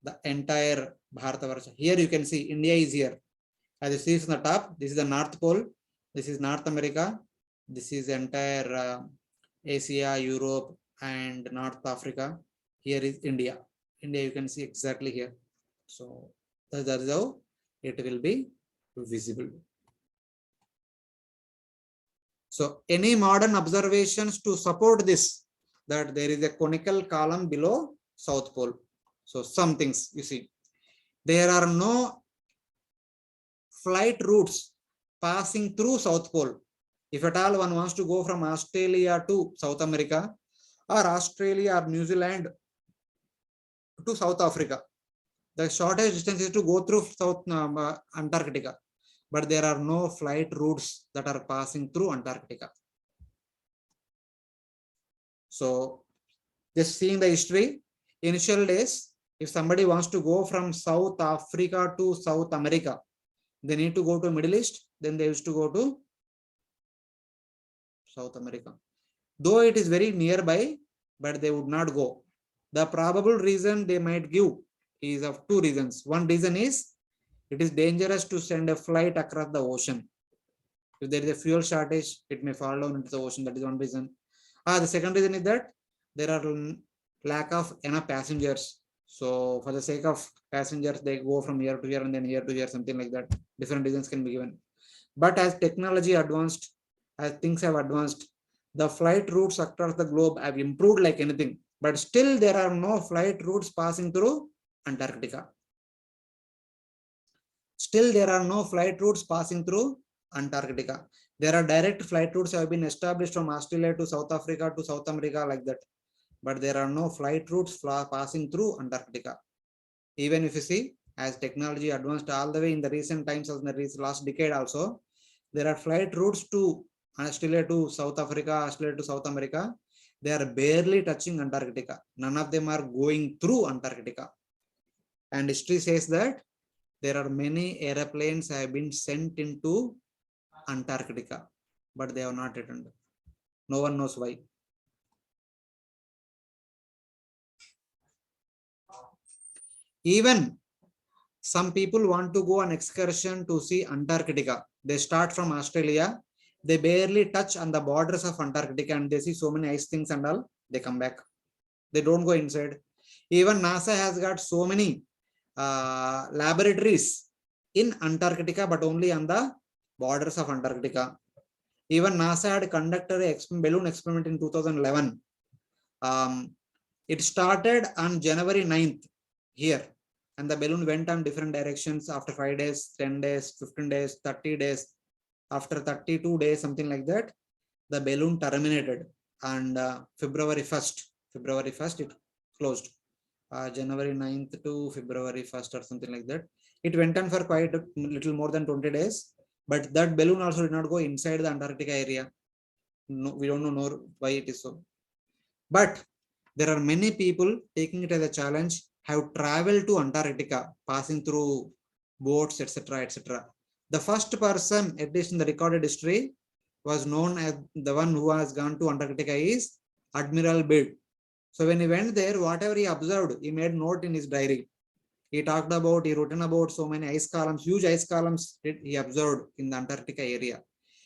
the entire Bharatavarsha. Here you can see India is here. As you see from the top, this is the North Pole. This is North America. This is entire Asia, Europe, and North Africa. Here is India. India you can see exactly here. So that is how it will be visible. So any modern observations to support this, that there is a conical column below South Pole. So some things you see, there are no flight routes passing through South Pole. If at all one wants to go from Australia to South America, or Australia or New Zealand to South Africa, the shortest distance is to go through South Antarctica, but there are no flight routes that are passing through Antarctica. So just seeing the history, initial days, if somebody wants to go from South Africa to South America, they need to go to Middle East, then they used to go to South America. Though it is very nearby, but they would not go. The probable reason they might give is of 2 reasons. One reason is it is dangerous to send a flight across the ocean. If there is a fuel shortage, it may fall down into the ocean. That is one reason. The second reason is that there are lack of enough passengers. So for the sake of passengers, they go from here to here and then here to here, something like that. Different reasons can be given. But as technology advanced, as things have advanced, the flight routes across the globe have improved like anything. But still there are no flight routes passing through Antarctica. Still there are no flight routes passing through Antarctica. There are direct flight routes have been established from Australia to South Africa to South America like that. But there are no flight routes passing through Antarctica. Even if you see, as technology advanced all the way in the recent times, in the last decade also, there are flight routes to Australia to South Africa, Australia to South America. They are barely touching Antarctica. None of them are going through Antarctica. And history says that there are many airplanes have been sent into Antarctica, but they have not returned. No one knows why. Even some people want to go on excursion to see Antarctica. They start from Australia. They barely touch on the borders of Antarctica and they see so many ice things and all. They come back. They don't go inside. Even NASA has got so many laboratories in Antarctica, but only on the borders of Antarctica. Even NASA had conducted a balloon experiment in 2011. It started on January 9th here, and the balloon went on different directions after 5 days, 10 days, 15 days, 30 days. After 32 days, something like that, the balloon terminated. And February 1st, it closed. January 9th to February 1st or something like that. It went on for quite a little more than 20 days. But that balloon also did not go inside the Antarctica area. No, we don't know why it is so. But there are many people taking it as a challenge, have traveled to Antarctica, passing through boats, etc., etc. The first person, at least in the recorded history, was known as the one who has gone to Antarctica is Admiral Byrd. So when he went there, whatever he observed, he made note in his diary. He written about so many ice columns, huge ice columns he observed in the Antarctica area.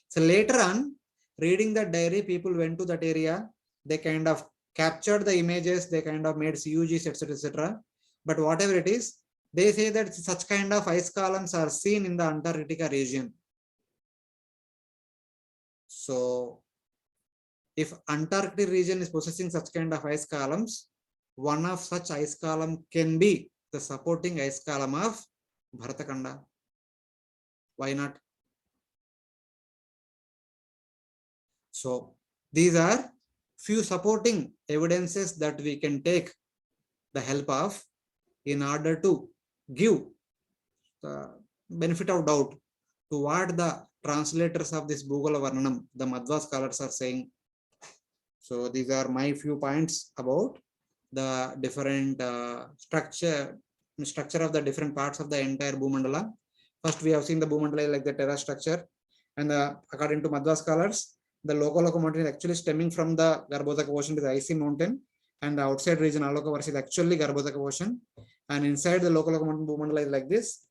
So later on, reading that diary, people went to that area, they kind of captured the images, they kind of made CUGs, etc., etc. But whatever it is, they say that such kind of ice columns are seen in the Antarctica region. So if Antarctic region is possessing such kind of ice columns, one of such ice column can be the supporting ice column of Bharatkhanda. Why not? So these are few supporting evidences that we can take the help of in order to give the benefit of doubt to what the translators of this Bhugala Varnanam, the Madhva scholars, are saying. So these are my few points about the different structure of the different parts of the entire Bhumandala. First, we have seen the Bhumandala like the terra structure, and according to Madhva scholars, the Lokaloka mountain is actually stemming from the Garbhodaka ocean to the icy mountain, and the outside region Alokavarsa is actually Garbhodaka ocean, and inside the Lokaloka mountain Bhumandala is like this.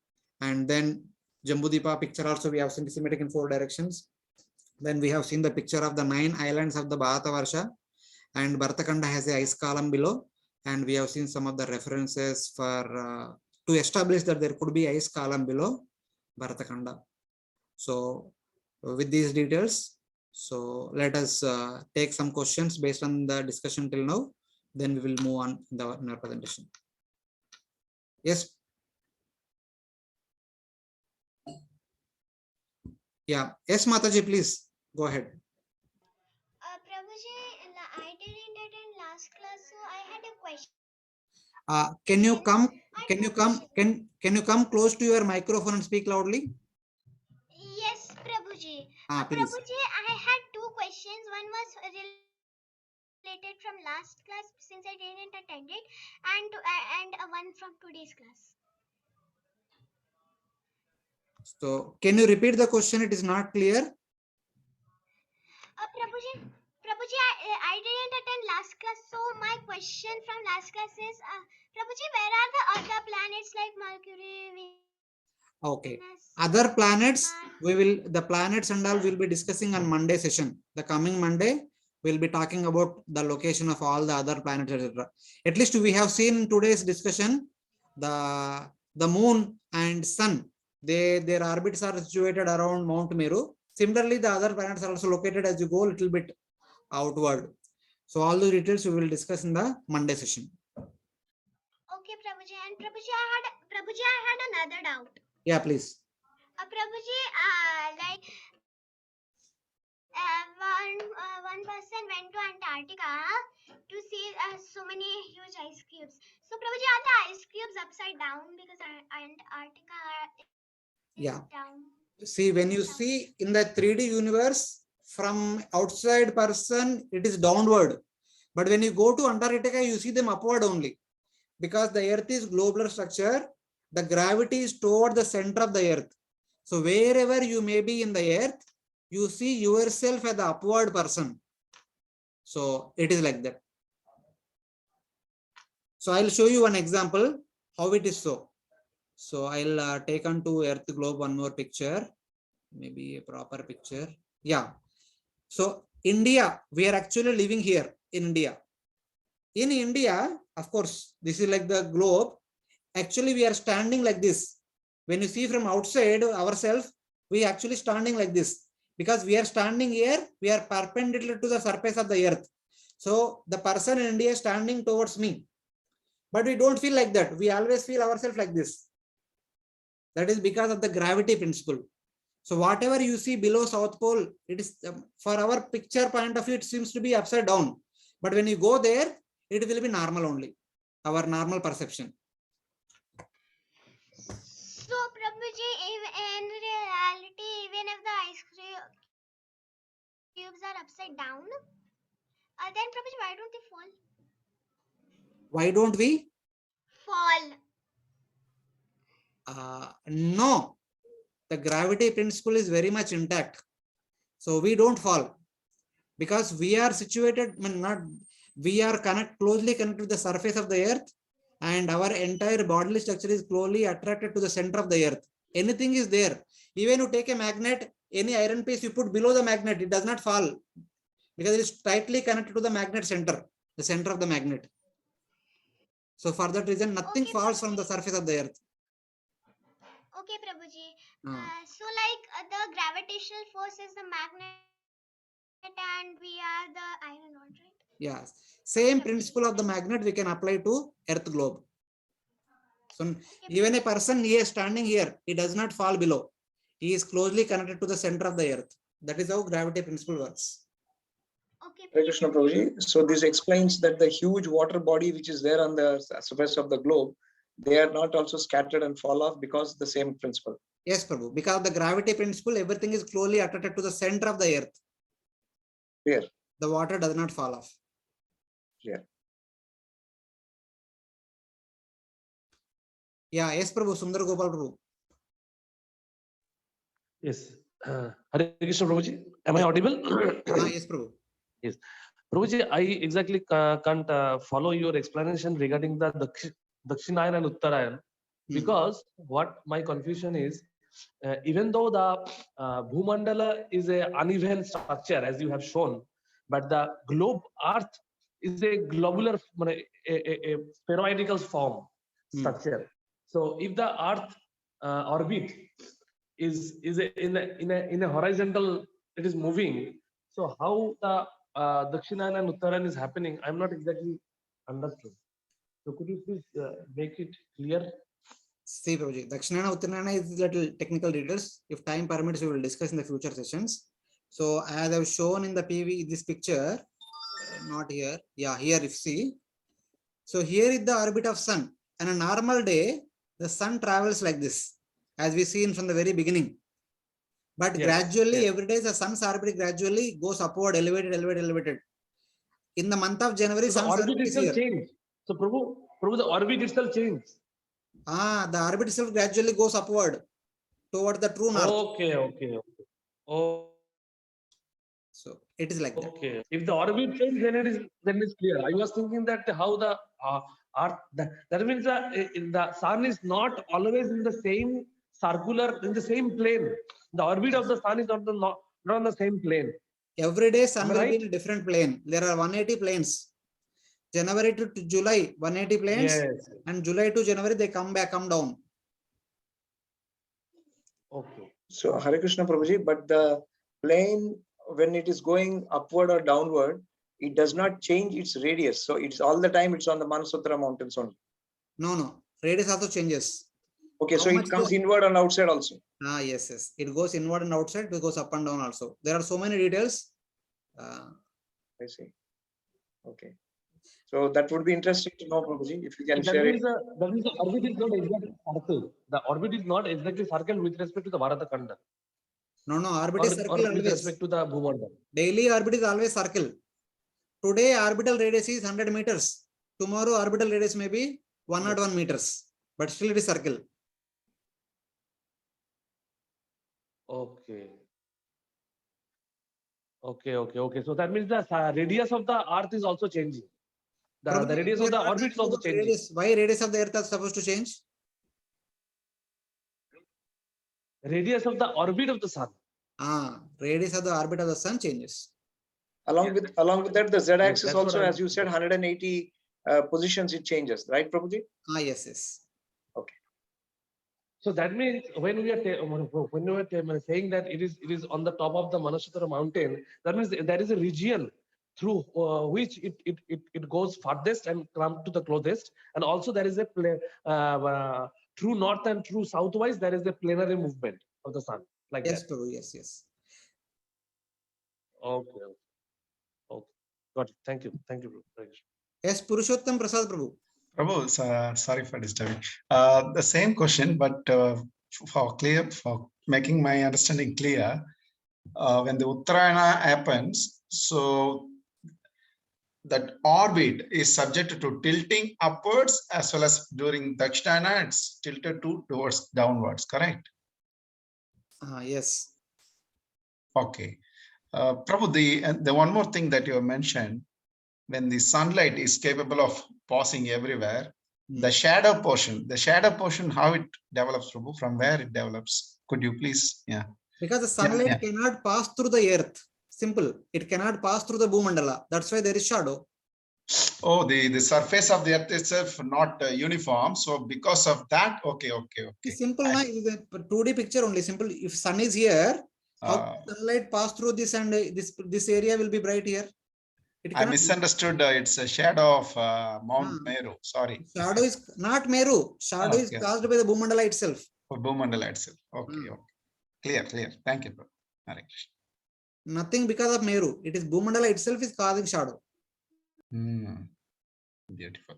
And then Jambudipa picture also we have seen symmetric in 4 directions. Then we have seen the picture of the 9 islands of the Bharatavarsha, and Bharatkhanda has a ice column below, and we have seen some of the references for to establish that there could be ice column below Bharatkhanda. So with these details, so let us take some questions based on the discussion till now, then we will move on in our presentation. Yes. Yeah. Yes, Mataji, please go ahead. Prabhuji, I didn't attend last class, so I had a question. Can you come close to your microphone and speak loudly? Yes, Prabhuji. Please. Prabhuji, I had 2 questions. One was related from last class since I didn't attend it, and one from today's class. So can you repeat the question? It is not clear. Prabhuji, I didn't attend last class, so my question from last class is, Prabhuji, where are the other planets like Mercury, Venus? Okay. Other planets, the planets and all will be discussing on Monday session. The coming Monday, we'll be talking about the location of all the other planets, etc. At least we have seen in today's discussion the moon and sun. Their orbits are situated around Mount Meru. Similarly, the other planets are also located as you go a little bit outward. So all the details we will discuss in the Monday session. Okay, Prabhuji. And Prabhuji, I had another doubt. Yeah, please. Prabhuji, like one person went to Antarctica to see so many huge ice cubes. So, Prabhuji, are the ice cubes upside down because Antarctica is Yeah. down? See, when you see in the 3D universe, from outside person, it is downward. But when you go to Antarctica, you see them upward only. Because the earth is globular structure, the gravity is toward the center of the earth. So wherever you may be in the earth, you see yourself as the upward person. So it is like that. So I'll show you one example how it is so. So I'll take on to earth globe one more picture, maybe a proper picture. Yeah. So India, we are actually living here in India. In India, of course, this is like the globe. Actually, we are standing like this. When you see from outside ourselves, we actually standing like this. Because we are standing here, we are perpendicular to the surface of the earth. So the person in India is standing towards me. But we don't feel like that. We always feel ourselves like this. That is because of the gravity principle. So whatever you see below South Pole, it is for our picture point of view, it seems to be upside down. But when you go there, it will be normal only, our normal perception. So, Prabhuji, in reality, even if the ice cubes are upside down, then Prabhuji, why don't they fall? Why don't we? Fall. No, the gravity principle is very much intact. So we don't fall because we are situated, we are closely connected to the surface of the earth, and our entire bodily structure is closely attracted to the center of the earth. Anything is there. Even you take a magnet, any iron piece you put below the magnet, it does not fall because it is tightly connected to the magnet center, the center of the magnet. So for that reason, nothing falls from the surface of the earth. Okay, Prabhuji. So, like the gravitational force is the magnet, and we are the iron rod, right? Yes. Same principle of the magnet we can apply to earth globe. So even a person here standing here, he does not fall below. He is closely connected to the center of the earth. That is how gravity principle works. Okay. Hare Krishna Prabhuji. So this explains that the huge water body which is there on the surface of the globe, they are not also scattered and fall off because the same principle. Yes, Prabhu. Because of the gravity principle, everything is closely attracted to the center of the earth. Clear. The water does not fall off. Clear. Yeah, yes, Prabhu. Sundar Gopal Prabhu. Yes. Hare Krishna Prabhuji. Am I audible? Yes, Prabhu. Yes. Prabhuji, I exactly can't follow your explanation regarding the Dakshinayan and Uttarayan, because what my confusion is, even though the Bhumandala is a uneven structure as you have shown, but the globe Earth is a globular, a spheroidal form structure. So if the Earth orbit is in a horizontal, it is moving. So how the Dakshinan and Uttaran is happening, I'm not exactly understood. So could you please make it clear? See, Prabhuji, Dakshinana, Uttanana is little technical details. If time permits, we will discuss in the future sessions. So as I've shown in the PV, this picture, not here. Yeah, here if see. So here is the orbit of sun. And a normal day, the sun travels like this, as we seen from the very beginning. But gradually, every day, the sun's orbit gradually goes upward, elevated. In the month of January, so sun's the orbit itself changed. So Prabhu, the orbit itself changed. The orbit itself gradually goes upward toward the true north. Okay. Oh. So it is like that. Okay. If the orbit changes, then it's clear. I was thinking that how the Earth, that means the sun is not always in the same circular, in the same plane. The orbit of the sun is not on the same plane. Every day sun Am I will be right? in a different plane. There are 180 planes. January to July, 180 planes, Yes. and July to January they come down. Okay. So Hare Krishna Prabhuji, but the plane, when it is going upward or downward, it does not change its radius. So it's all the time it's on the Manasutara mountains only. No. Radius also changes. Okay, How so much it comes to- inward and outside also. Yes. It goes inward and outside. It goes up and down also. There are so many details. I see. Okay. So that would be interesting to know, Prabhuji, if you can That share it. means the orbit is not exactly circle. The orbit is not exactly circle with respect to the Bharata Khanda No. Orbit or, is circle or with always. respect to the Bhumandal. Daily orbit is always circle. Today orbital radius is 100 meters. Tomorrow orbital radius may be 101 meters. But still it is circle. Okay. Okay. So that means the radius of the Earth is also changing. The Prabhu, radius we of are the not orbit is talking also about changing. radius. Why radius of the earth is supposed to change? Radius of the orbit of the sun. Radius of the orbit of the sun changes. Along with that, the z-axis that's what also, I'm- as you said, 180 positions it changes, right, Prabhuji? Yes. So that means when we are saying that it is on the top of the Manasutara mountain, that means there is a region through which it goes farthest and come to the closest, and also there is a true north and true southwise there is a planetary movement of the sun like Yes, that. Prabhu. Yes. Okay. Got it. Thank you. Prabhu. Yes, Purushottam Prasad Prabhu. Prabhu, sorry for disturbing. The same question, but for making my understanding clear, when the Uttarayana happens, so that orbit is subject to tilting upwards as well as during Dakshina, it's tilted towards downwards, correct? Yes. Okay. Prabhu, the one more thing that you have mentioned, when the sunlight is capable of passing everywhere, the shadow portion, how it develops, Prabhu, from where it develops? Could you please? Yeah. Because the sunlight cannot pass through the earth. Simple. It cannot pass through the Bhumandala. That's why there is shadow. Oh, the surface of the earth itself not uniform. So because of that, okay. It's simple. It is a 2D picture only. Simple. If sun is here, how sunlight pass through this and this area will be bright here? I misunderstood. It's a shadow of Mount Meru. Sorry. Shadow is not Meru. Shadow is caused by the Bhumandala itself. Bhumandala itself. Okay. Clear. Thank you, bro. Hare Krishna. Nothing because of Meru. It is Bhumandala itself is causing shadow. Beautiful.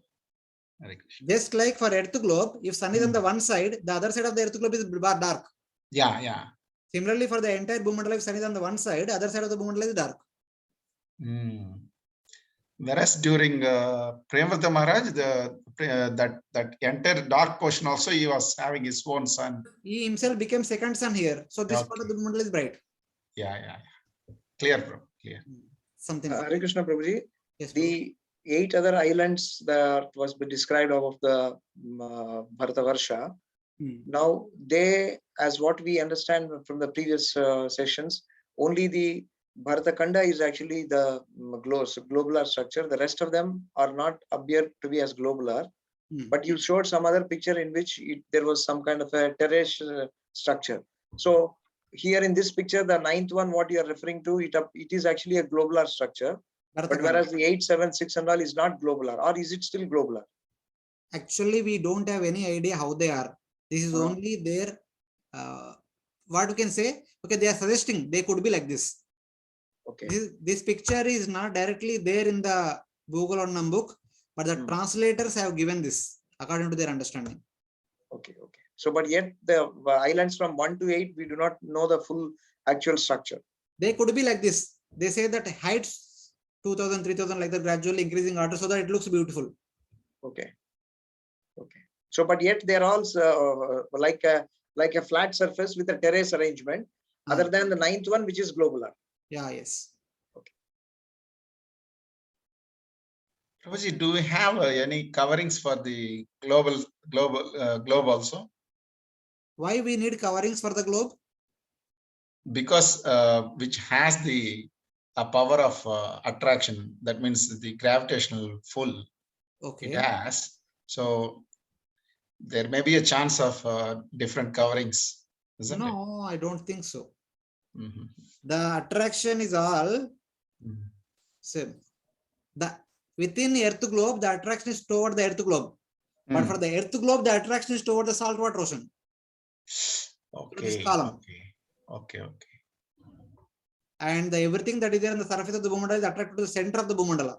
Hare Krishna. Just like for Earth globe, if sun is on the one side, the other side of the Earth globe is dark. Yeah. Similarly, for the entire Bhumandala, if sun is on the one side, other side of the Bhumandala is dark. Whereas during Premavrata Maharaj, that entire dark portion also he was having his own sun. He himself became second sun here. So this part of the Bhumandala is bright. Yeah. Clear, bro. Clear. Something. Hare Krishna Prabhuji, Yes, the 8 other islands that was described of the Bharatavarsha, now they, as what we understand from the previous sessions, only the Bharata Khanda is actually the globular structure. The rest of them are not appear to be as globular. But you showed some other picture in which there was some kind of a terrace structure. So here in this picture, the 9th one, what you are referring to, it is actually a globular structure. But whereas the 8, 7, 6 and all is not globular, or is it still globular? Actually, we don't have any idea how they are. This is only their, what you can say, okay, they are suggesting they could be like this. Okay. This picture is not directly there in the Google or Numbuk, but the translators have given this according to their understanding. Okay. So, but yet the islands from 1 to 8, we do not know the full actual structure. They could be like this. They say that heights 2000, 3000 like that, gradually increasing order so that it looks beautiful. Okay. So, but yet they are all like a flat surface with a terrace arrangement, other than the 9th one, which is globular. Yes. Okay. Prabhuji, do we have any coverings for the globe also? Why we need coverings for the globe? Because which has the a power of attraction. That means the gravitational pull Okay. it has. So there may be a chance of different coverings, isn't it? No, I don't think so. Mhm. The attraction is all Mhm. same. The within Earth globe, the attraction is toward the Earth globe. But for the Earth globe, the attraction is toward the saltwater ocean. Okay. column. Okay. Okay. Okay. And everything that is there on the surface of the Bhumandala is attracted to the center of the Bhumandala.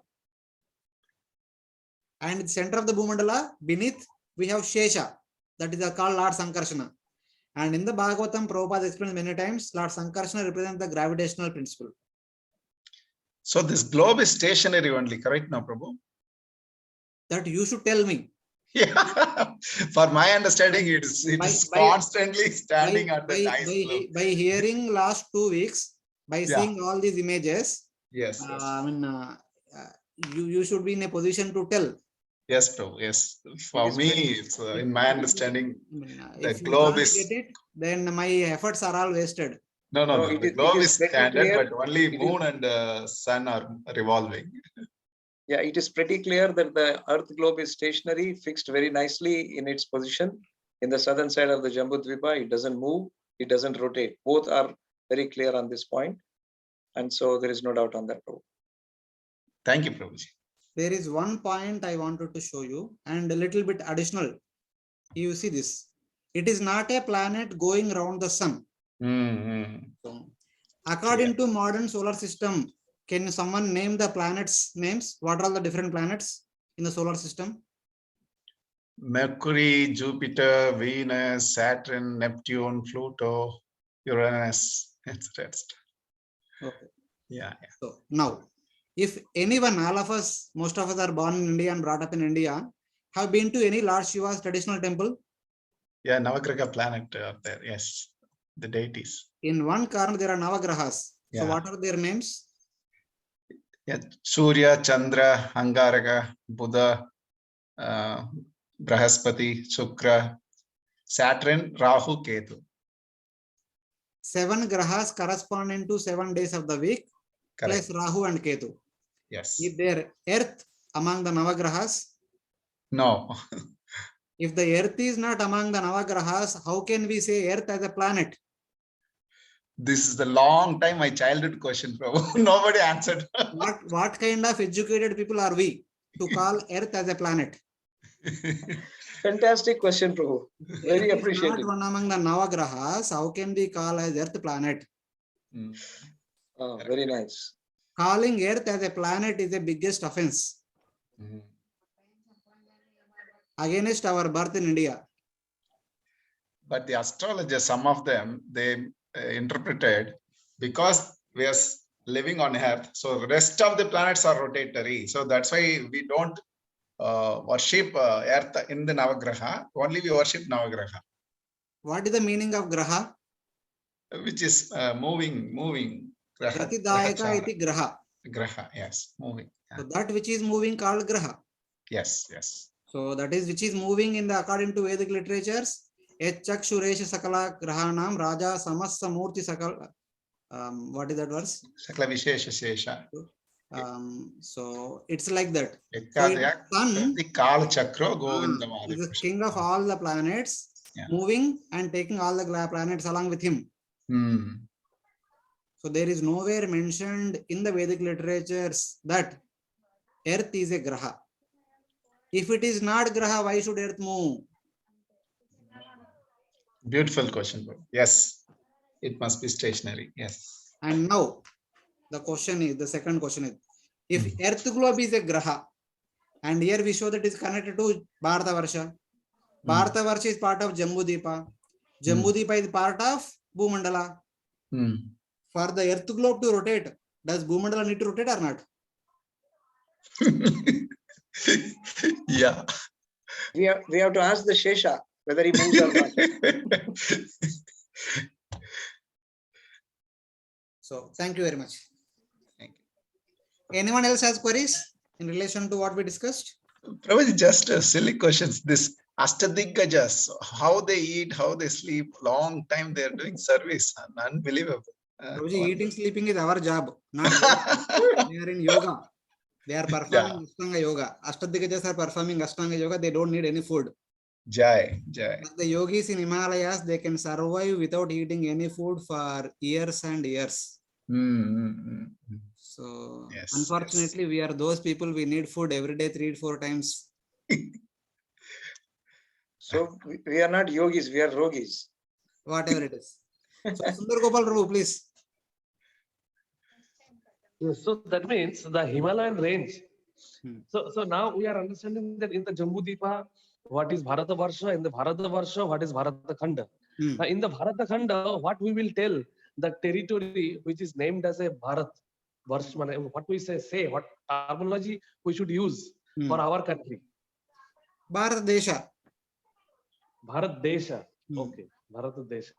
And in the center of the Bhumandala, beneath, we have Shesha, that is called Lord Sankarshana. And in the Bhagavatam, Prabhupada explains many times, Lord Sankarshana represents the gravitational principle. So this globe is stationary only, correct now, Prabhu? That you should tell me. Yeah. For my understanding, it is constantly standing at the nice globe. By hearing last 2 weeks, by seeing all these images, Yes. I mean, you should be in a position to tell. Yes, Prabhu. Yes. For is me, very- it's in my understanding, the If you globe can't is. get it, then my efforts are all wasted. No, No, the it is- globe it is is very standard, clear. but only It is- moon and sun are revolving. Yeah, it is pretty clear that the Earth globe is stationary, fixed very nicely in its position. In the southern side of the Jambudvipa, it doesn't move, it doesn't rotate. Both are very clear on this point. And so there is no doubt on that. Thank you, Prabhuji. There is one point I wanted to show you and a little bit additional. You see this. It is not a planet going around the sun. So, according to modern solar system, can someone name the planets names? What are all the different planets in the solar system? Mercury, Jupiter, Venus, Saturn, Neptune, Pluto, Uranus, etc. Okay. Yeah. So now, if anyone, all of us, most of us are born in India and brought up in India, have been to any Lord Shiva's traditional temple? Yeah, Navagraha planet are there. Yes, the deities. In one corner, there are Navagrahas. So Yeah. what are their names? Yeah, Surya, Chandra, Angaraka, Buddha, Brahaspati, Shukra, Saturn, Rahu, Ketu. 7 grahas corresponding to 7 days of the week, Correct. plus Rahu and Ketu. Yes. If there Earth among the Navagrahas, No. if the Earth is not among the Navagrahas, how can we say Earth as a planet? This is the long time my childhood question, Prabhu. Nobody answered. What kind of educated people are we to call Earth as a planet? Fantastic question, Prabhu. Very Earth is appreciated. not one among the Navagrahas. How can we call as Earth planet? Very nice. Calling Earth as a planet is the biggest offense against our birth in India. But the astrologers, some of them, they interpreted, because we are living on Earth, so rest of the planets are rotatory. So that's why we don't worship Earth in the Navagraha. Only we worship Navagraha, What is the meaning of Graha? which is moving. Graha. Pratidayaka iti Graha. Graha, yes, moving. So that which is moving called Graha. Yes. So that is which is moving in the according to Vedic literatures. Chakshuresha Sakala Grahanam Raja Samassa Murti Sakala. What is that verse? Sakla Vishesha Shesha. So it's like that. Ekadya Sun Kala Chakra is Govindam. the king of all the planets, moving and taking all the planets along with him. So there is nowhere mentioned in the Vedic literatures that Earth is a Graha. If it is not Graha, why should Earth move? Beautiful question, bro. Yes, it must be stationary. Yes. And now the second question is, if Earth globe is a Graha, and here we show that it is connected to Bharatavarsha. Bharatavarsha is part of Jambudvipa. Jambudvipa is part of Bhumandala. For the Earth globe to rotate, does Bhumandala need to rotate or not? Yeah. We have to ask the Shesha whether he moves or not. So thank you very much. Thank you. Anyone else has queries in relation to what we discussed? Probably just silly questions. This Astadhiggajas, how they eat, how they sleep, long time they're doing service. Unbelievable. Prabhuji, eating, sleeping is our job, not theirs. They are in yoga. They are performing Ashtanga yoga. Ashtadhikajas are performing Ashtanga yoga. They don't need any food. Jai, Jai. But the yogis in Himalayas, they can survive without eating any food for years and years. So Yes, unfortunately, we are those people. We need food every day, 3 to 4 times. So we are not yogis, we are rogis. Whatever it is. So Sundar Gopal Prabhu, please. So that means the Himalayan range. Hmm. So now we are understanding that in the Jambudipa, what is Bharatavarsha, in the Bharatavarsha, what is Bharatakhanda. Hmm. In the Bharatakhanda, what we will tell, the territory which is named as a Bharat, Varsha, what we say, what terminology we should use for our country. Bharat Desha. Bharat Desha. Okay, Bharat Desha.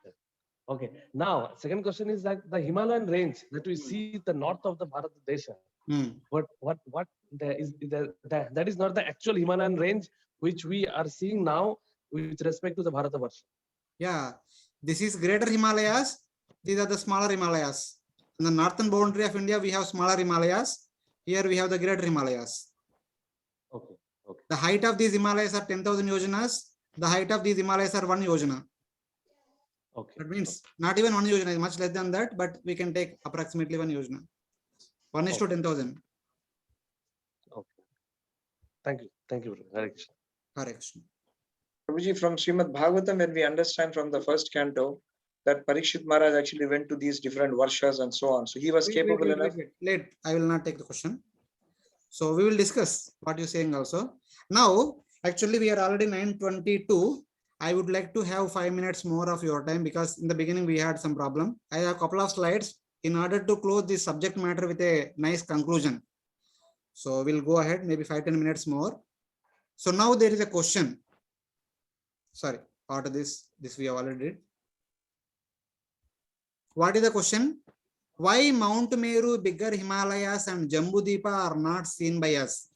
Okay. Now, second question is that the Himalayan range that we see the north of the Bharat Desha. What that is not the actual Himalayan range which we are seeing now with respect to the Bharatavarsha. Yeah, this is greater Himalayas. These are the smaller Himalayas. In the northern boundary of India, we have smaller Himalayas. Here we have the greater Himalayas. Okay. Okay. The height of these Himalayas are 10,000 yojanas. The height of these Himalayas are 1 yojana. Okay. That means not even 1 yojana, is much less than that, but we can take approximately 1 yojana. 1 is to 10,000. Okay. Thank you. Thank you. Hare Krishna. Hare Krishna. Prabhuji, from Srimad Bhagavatam, when we understand from the first canto that Parikshit Maharaj actually went to these different varshas and so on. So he was capable enough. Wait, I will not take the question. So we will discuss what you're saying also. Now, actually, we are already 9:22. I would like to have 5 minutes more of your time because in the beginning we had some problem. I have a couple of slides in order to close this subject matter with a nice conclusion. So we'll go ahead, maybe 5-10 minutes more. So now there is a question. Sorry, part of this we have already did. What is the question? Why Mount Meru, bigger Himalayas and Jambudipa are not seen by us?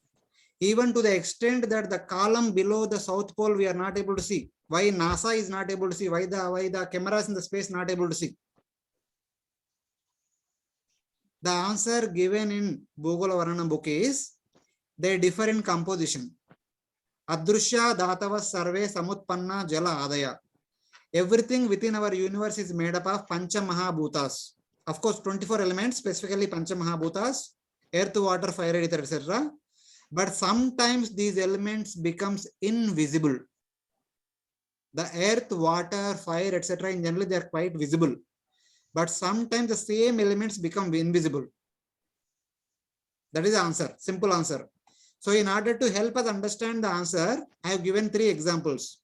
Even to the extent that the column below the South Pole we are not able to see. Why NASA is not able to see? Why the cameras in the space not able to see? The answer given in Bhugola Varana book is they differ in composition. Adrushya Dhatava Sarve Samutpanna Jala Adaya. Everything within our universe is made up of Pancha Mahabhutas. Of course, 24 elements, specifically Pancha Mahabhutas, earth, water, fire, ether, etc. But sometimes these elements becomes invisible. The earth, water, fire, etc. in general, they are quite visible. But sometimes the same elements become invisible. That is the answer, simple answer. So in order to help us understand the answer, I have given 3 examples.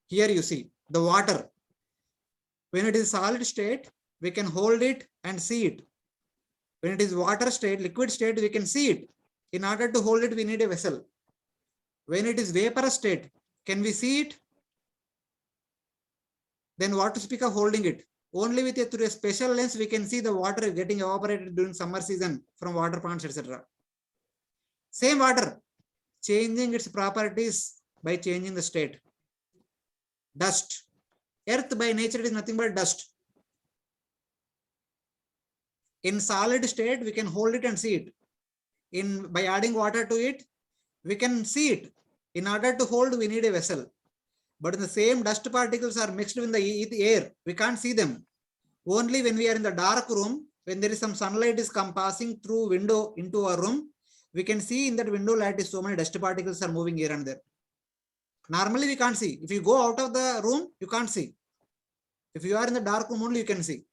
Here you see the water. When it is solid state, we can hold it and see it. When it is water state, liquid state, we can see it. In order to hold it, we need a vessel. When it is vapor state, can we see it? Then what to speak of holding it? Only with through a special lens, we can see the water getting evaporated during summer season from water ponds, etc. Same water, changing its properties by changing the state. Dust. Earth by nature is nothing but dust. In solid state, we can hold it and see it. By adding water to it, we can see it. In order to hold, we need a vessel. But the same dust particles are mixed in the air. We can't see them. Only when we are in the dark room, when there is some sunlight is passing through window into our room, we can see in that window light is so many dust particles are moving here and there. Normally we can't see. If you go out of the room, you can't see. If you are in the dark room only, you can see.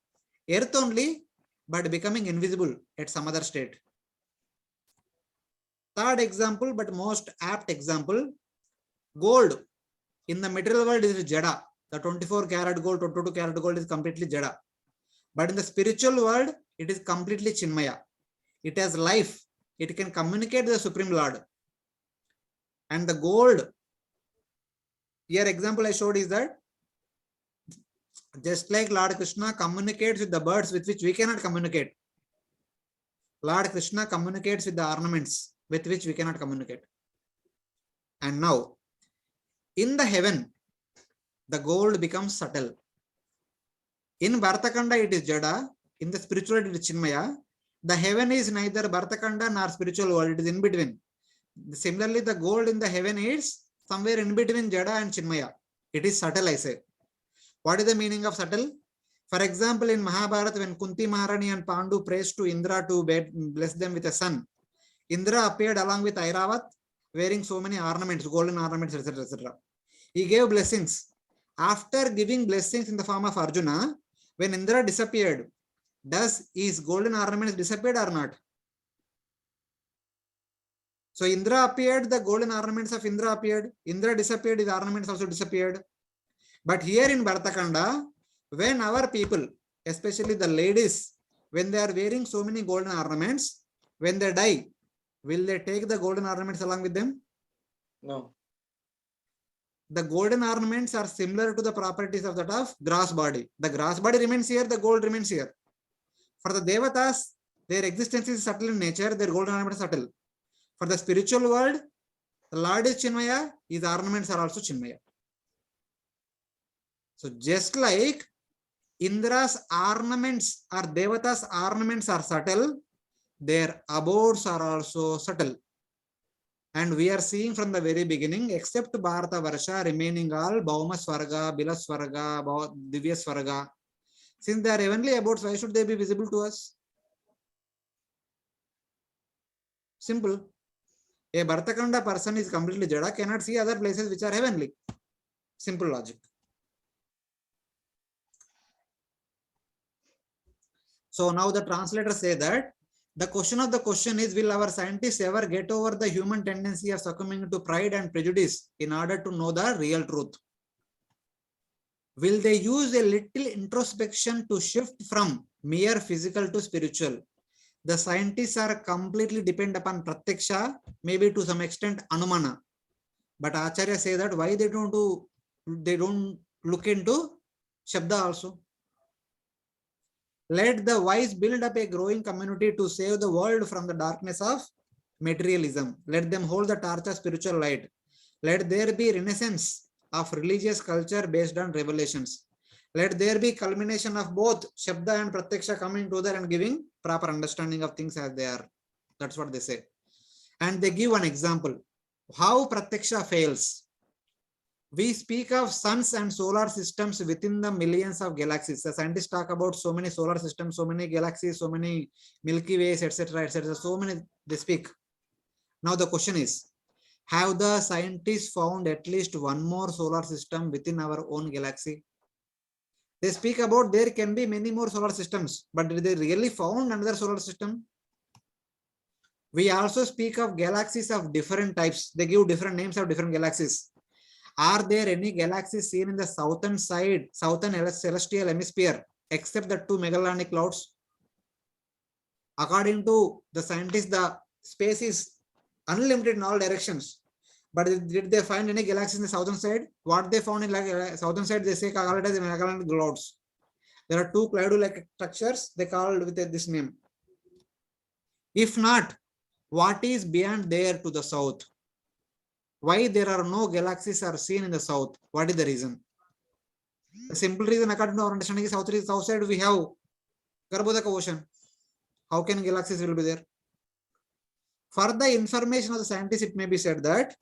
Earth only, but becoming invisible at some other state. Third example, but most apt example, gold. In the material world is Jada. The 24 karat gold, 22 karat gold is completely Jada. But in the spiritual world, it is completely Chinmaya. It has life. It can communicate with the Supreme Lord. And the gold, here example I showed is that just like Lord Krishna communicates with the birds with which we cannot communicate, Lord Krishna communicates with the ornaments with which we cannot communicate. And now, in the heaven, the gold becomes subtle. In Bharatakhanda, it is Jada. In the spirituality, it is Chinmaya. The heaven is neither Bhartakanda nor spiritual world, it is in between. Similarly, the gold in the heaven is somewhere in between Jada and Chinmaya. It is subtle, I say. What is the meaning of subtle? For example, in Mahabharata, when Kunti Maharani and Pandu praised to Indra to bless them with a son, Indra appeared along with Airavat, wearing so many ornaments, golden ornaments, etc., etc. He gave blessings. After giving blessings in the form of Arjuna, when Indra disappeared, does his golden ornaments disappeared or not? So Indra appeared, the golden ornaments of Indra appeared. Indra disappeared, his ornaments also disappeared. But here in Bhartakanda, when our people, especially the ladies, when they are wearing so many golden ornaments, when they die, will they take the golden ornaments along with them? No. The golden ornaments are similar to the properties of that of grass body. The grass body remains here, the gold remains here. For the Devatas, their existence is subtle in nature, their golden ornaments are subtle. For the spiritual world, the Lord is Chinmaya, his ornaments are also Chinmaya. So just like Indra's ornaments or Devatas' ornaments are subtle, their abodes are also subtle. And we are seeing from the very beginning, except Bharata Varsha, remaining all Bhauma Swarga, Bila Swarga, Divya Swarga. Since they are heavenly abodes, why should they be visible to us? Simple. A Bhartakanda person is completely Jada, cannot see other places which are heavenly. Simple logic. So now the translators say that the question of the question is, will our scientists ever get over the human tendency of succumbing to pride and prejudice in order to know the real truth? Will they use a little introspection to shift from mere physical to spiritual? The scientists are completely dependent upon Pratyaksha, maybe to some extent Anumana. But Acharya say that why they don't look into Shabda also. Let the wise build up a growing community to save the world from the darkness of materialism. Let them hold the torch of spiritual light. Let there be renaissance of religious culture based on revelations. Let there be culmination of both Shabda and Pratyaksha coming together and giving proper understanding of things as they are. That's what they say. And they give an example. How Pratyaksha fails. We speak of suns and solar systems within the millions of galaxies. The scientists talk about so many solar systems, so many galaxies, so many Milky Ways, etc., etc. So many they speak. Now the question is, have the scientists found at least one more solar system within our own galaxy? They speak about there can be many more solar systems, but did they really found another solar system? We also speak of galaxies of different types. They give different names of different galaxies. Are there any galaxies seen in the southern side, southern celestial hemisphere, except the two Magellanic clouds? According to the scientists, the space is unlimited in all directions. But did they find any galaxies in the southern side? What they found in the southern side, they say call it as the Magellanic clouds. There are two cloud-like structures, they called with this name. If not, what is beyond there to the south? Why there are no galaxies are seen in the south? What is the reason? The simple reason according to our understanding is south side we have Garbhodaka ocean. How can galaxies will be there? For the information of the scientists, it may be said that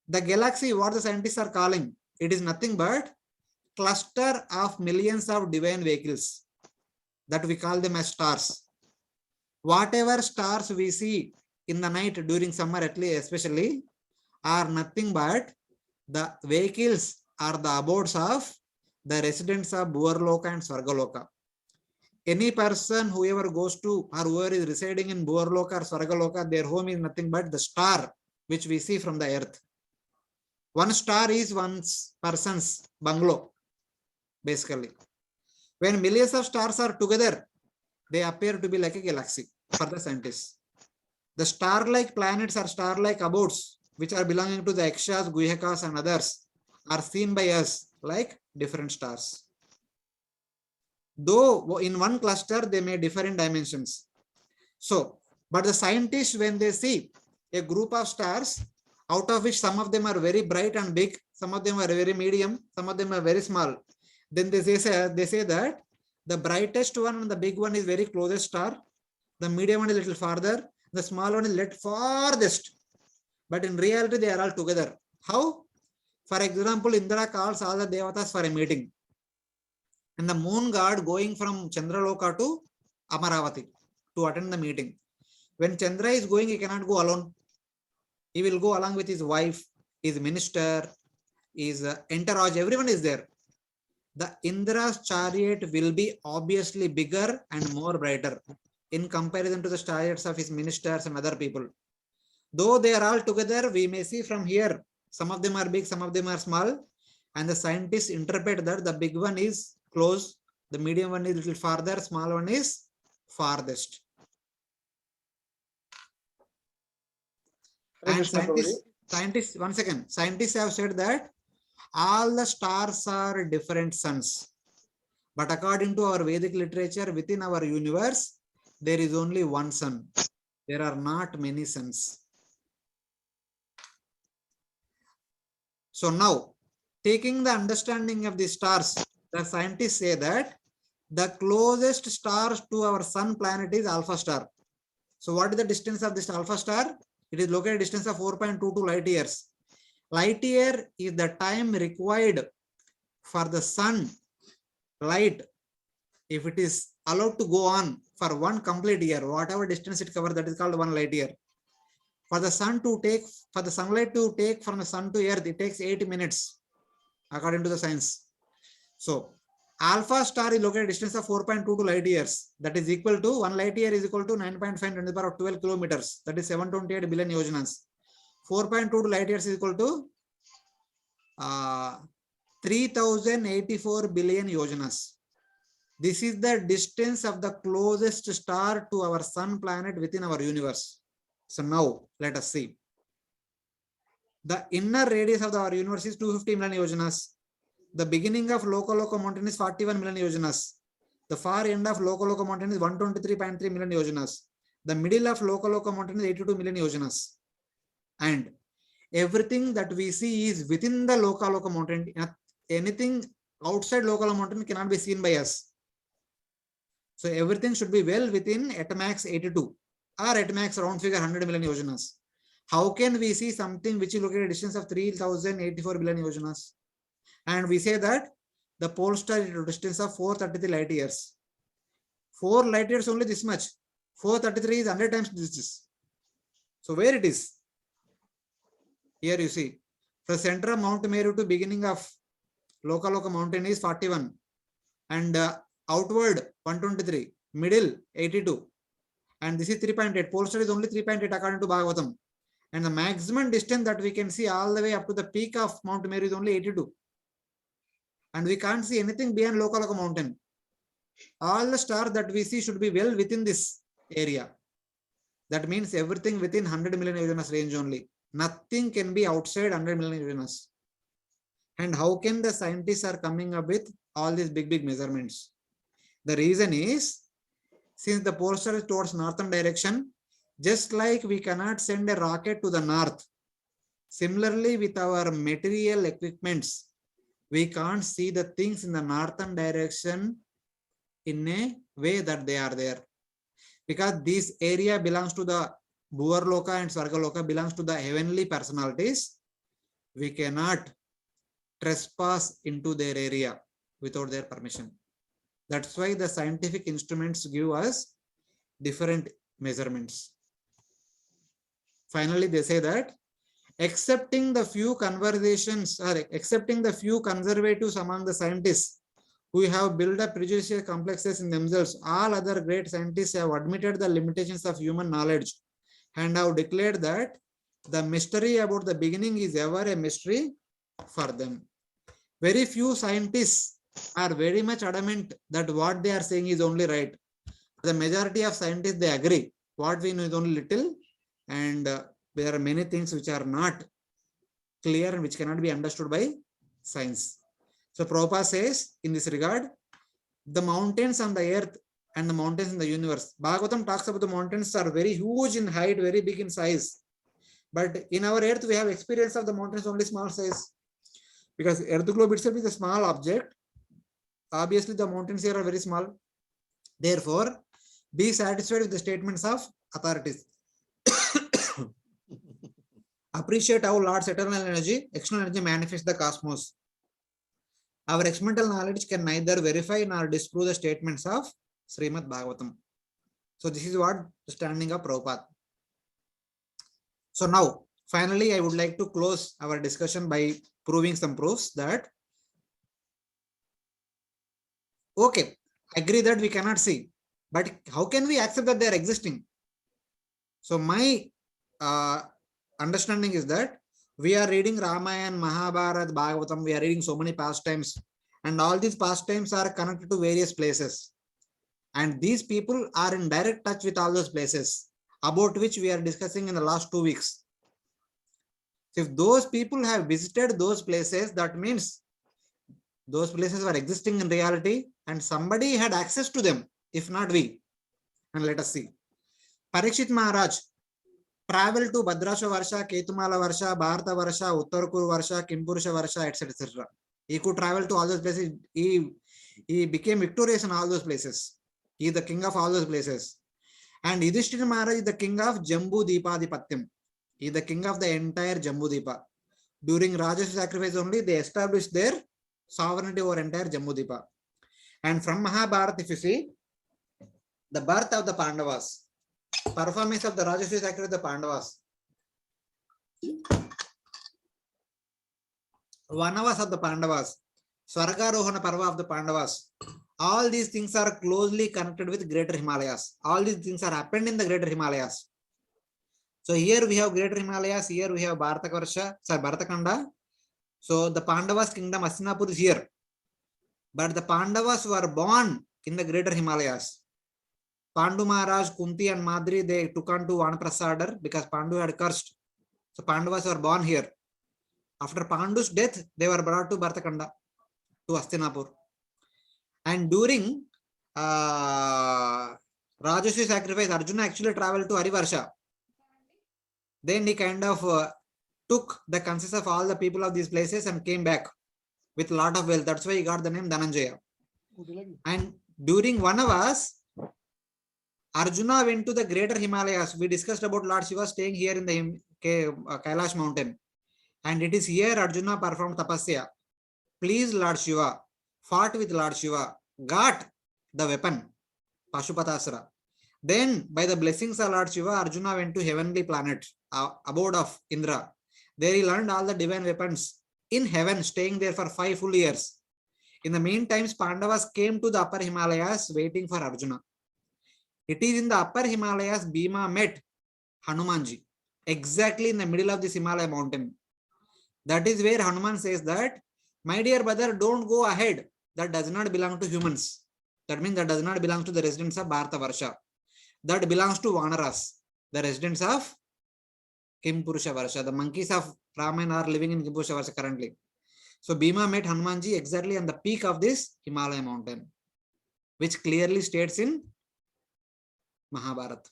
the galaxy, what the scientists are calling, it is nothing but cluster of millions of divine vehicles that we call them as stars. Whatever stars we see in the night during summer, at least especially, are nothing but the vehicles are the abodes of the residents of Bhuvarloka and Swargaloka. Any person, whoever goes to or whoever is residing in Bhuvarloka or Swargaloka, their home is nothing but the star which we see from the earth. One star is one person's bungalow, basically. When millions of stars are together, they appear to be like a galaxy for the scientists. The star-like planets or star-like abodes, which are belonging to the Yakshas, Guhyakas and others, are seen by us like different stars. Though in one cluster, they may differ in dimensions. So, but the scientists, when they see a group of stars, out of which some of them are very bright and big, some of them are very medium, some of them are very small, then they say that The brightest one and the big one is very closest star. The medium one is little farther. The small one is little farthest. But in reality, they are all together. How? For example, Indra calls all the devatas for a meeting. And the moon god going from Chandraloka to Amaravati to attend the meeting. When Chandra is going, he cannot go alone. He will go along with his wife, his minister, his entourage, everyone is there. The Indra's chariot will be obviously bigger and more brighter in comparison to the chariots of his ministers and other people. Though they are all together, we may see from here, some of them are big, some of them are small, and the scientists interpret that the big one is close, the medium one is little farther, small one is farthest. Hare And Krishna, Prabhuji. scientists, one second, scientists have said that all the stars are different suns. But according to our Vedic literature, within our universe, there is only one sun. There are not many suns. So now, taking the understanding of the stars, the scientists say that the closest star to our sun planet is Alpha star. So what is the distance of this Alpha star? It is located at a distance of 4.22 light years. Light year is the time required for the sun light, if it is allowed to go on for one complete year, whatever distance it covers, that is called 1 light year. For the sun to take, for the sunlight to take from the sun to earth, it takes 80 minutes according to the science. So Alpha star is located at a distance of 4.22 light years. That is equal to 1 light year is equal to 9.5 10 to the power of 12 kilometers. That is 728 billion yojanas. 4.22 light years is equal to 3084 billion yojanas. This is the distance of the closest star to our sun planet within our universe. So now let us see. The inner radius of our universe is 250 million yojanas. The beginning of Loka mountain is 41 million yojanas. The far end of Loka mountain is 123.3 million yojanas. The middle of Loka mountain is 82 million yojanas. And everything that we see is within the Loka mountain. Anything outside Loka mountain cannot be seen by us. So everything should be well within at max 82 or at max round figure 100 million yojanas. How can we see something which is located at a distance of 3084 billion yojanas? And we say that the pole star is at a distance of 433 light years. 4 light years only this much. 433 is 100 times this. So where it is? Here you see. The center of Mount Meru to beginning of Loka mountain is 41. And outward 123. Middle 82. And this is 3.8. Pole star is only 3.8 according to Bhagavatam. And the maximum distance that we can see all the way up to the peak of Mount Meru is only 82. And we can't see anything beyond Loka mountain. All the stars that we see should be well within this area. That means everything within 100 million yojanas range only. Nothing can be outside 100 million yojanas. And how can the scientists are coming up with all these big measurements? The reason is, since the pole star is towards northern direction, just like we cannot send a rocket to the north, similarly with our material equipments, we can't see the things in the northern direction in a way that they are there. Because this area belongs to the Bhuvarloka and Svargaloka, belongs to the heavenly personalities. We cannot trespass into their area without their permission. That's why the scientific instruments give us different measurements. Finally, they say that accepting the few conversations or accepting the few conservatives among the scientists who have built up prejudicial complexes in themselves, all other great scientists have admitted the limitations of human knowledge and have declared that the mystery about the beginning is ever a mystery for them. Very few scientists are very much adamant that what they are saying is only right. The majority of scientists, they agree. What we know is only little, and there are many things which are not clear and which cannot be understood by science. So Prabhupada says in this regard, the mountains on the earth and the mountains in the universe. Bhagavatam talks about the mountains are very huge in height, very big in size. But in our earth, we have experience of the mountains only small size. Because earth globe itself is a small object Obviously, the mountains here are very small. Therefore, be satisfied with the statements of authorities. Appreciate how Lord's eternal energy, external energy manifests the cosmos. Our experimental knowledge can neither verify nor disprove the statements of Srimad Bhagavatam. So this is what the standing of Prabhupada. So now, finally, I would like to close our discussion by proving some proofs that, okay, agree that we cannot see, but how can we accept that they are existing? So my understanding is that we are reading Ramayana, Mahabharata, Bhagavatam, we are reading so many pastimes, and all these pastimes are connected to various places. And these people are in direct touch with all those places, about which we are discussing in the last 2 weeks. If those people have visited those places, that means those places were existing in reality and somebody had access to them, if not we. And let us see. Parikshit Maharaj traveled to Bhadrasha Varsha, Ketumala Varsha, Bharata Varsha, Uttarakur Varsha, Kimpurusha Varsha, etc. He could travel to all those places. He became victorious in all those places. He is the king of all those places. And Yudhishthira Maharaj is the king of Jambu Deepadipatyam. He is the king of the entire Jambu Deepa. During Rajasuya sacrifice only, they established their sovereignty over entire Jambu Deepa. And from Mahabharata, if you see, the birth of the Pandavas, performance of the Rajasuya sacrifice of the Pandavas, Vanavas of the Pandavas, Swargarohana Parva of the Pandavas, all these things are closely connected with greater Himalayas. All these things are happened in the greater Himalayas. So here we have greater Himalayas, here we have Bharatakanda. So the Pandavas kingdom Hastinapur is here. But the Pandavas were born in the greater Himalayas. Pandu Maharaj, Kunti and Madri, they took on to Vanaprasadar because Pandu had cursed. So Pandavas were born here. After Pandu's death, they were brought to Bharatakanda, to Hastinapur. And during Rajasuya sacrifice, Arjuna actually traveled to Harivarsha. Then he kind of took the consensus of all the people of these places and came back with a lot of wealth. That's why he got the name Dhananjaya. And during Vanavas, Arjuna went to the greater Himalayas. We discussed about Lord Shiva staying here in the Kailash mountain. And it is here Arjuna performed tapasya. Please Lord Shiva, fought with Lord Shiva, got the weapon, Pashupatasra. Then by the blessings of Lord Shiva, Arjuna went to heavenly planet, abode of Indra. There he learned all the divine weapons in heaven, staying there for 5 full years. In the meantime, Pandavas came to the upper Himalayas waiting for Arjuna. It is in the upper Himalayas Bhima met Hanumanji, exactly in the middle of this Himalaya mountain. That is where Hanuman says that, my dear brother, don't go ahead. That does not belong to humans. That means that does not belong to the residents of Bharata Varsha. That belongs to Vanaras, the residents of Kimpurusha Varsha. The monkeys of Ramayana are living in Kimpurusha Varsha currently. So Bhima met Hanumanji exactly on the peak of this Himalaya mountain, which clearly states in Mahabharata.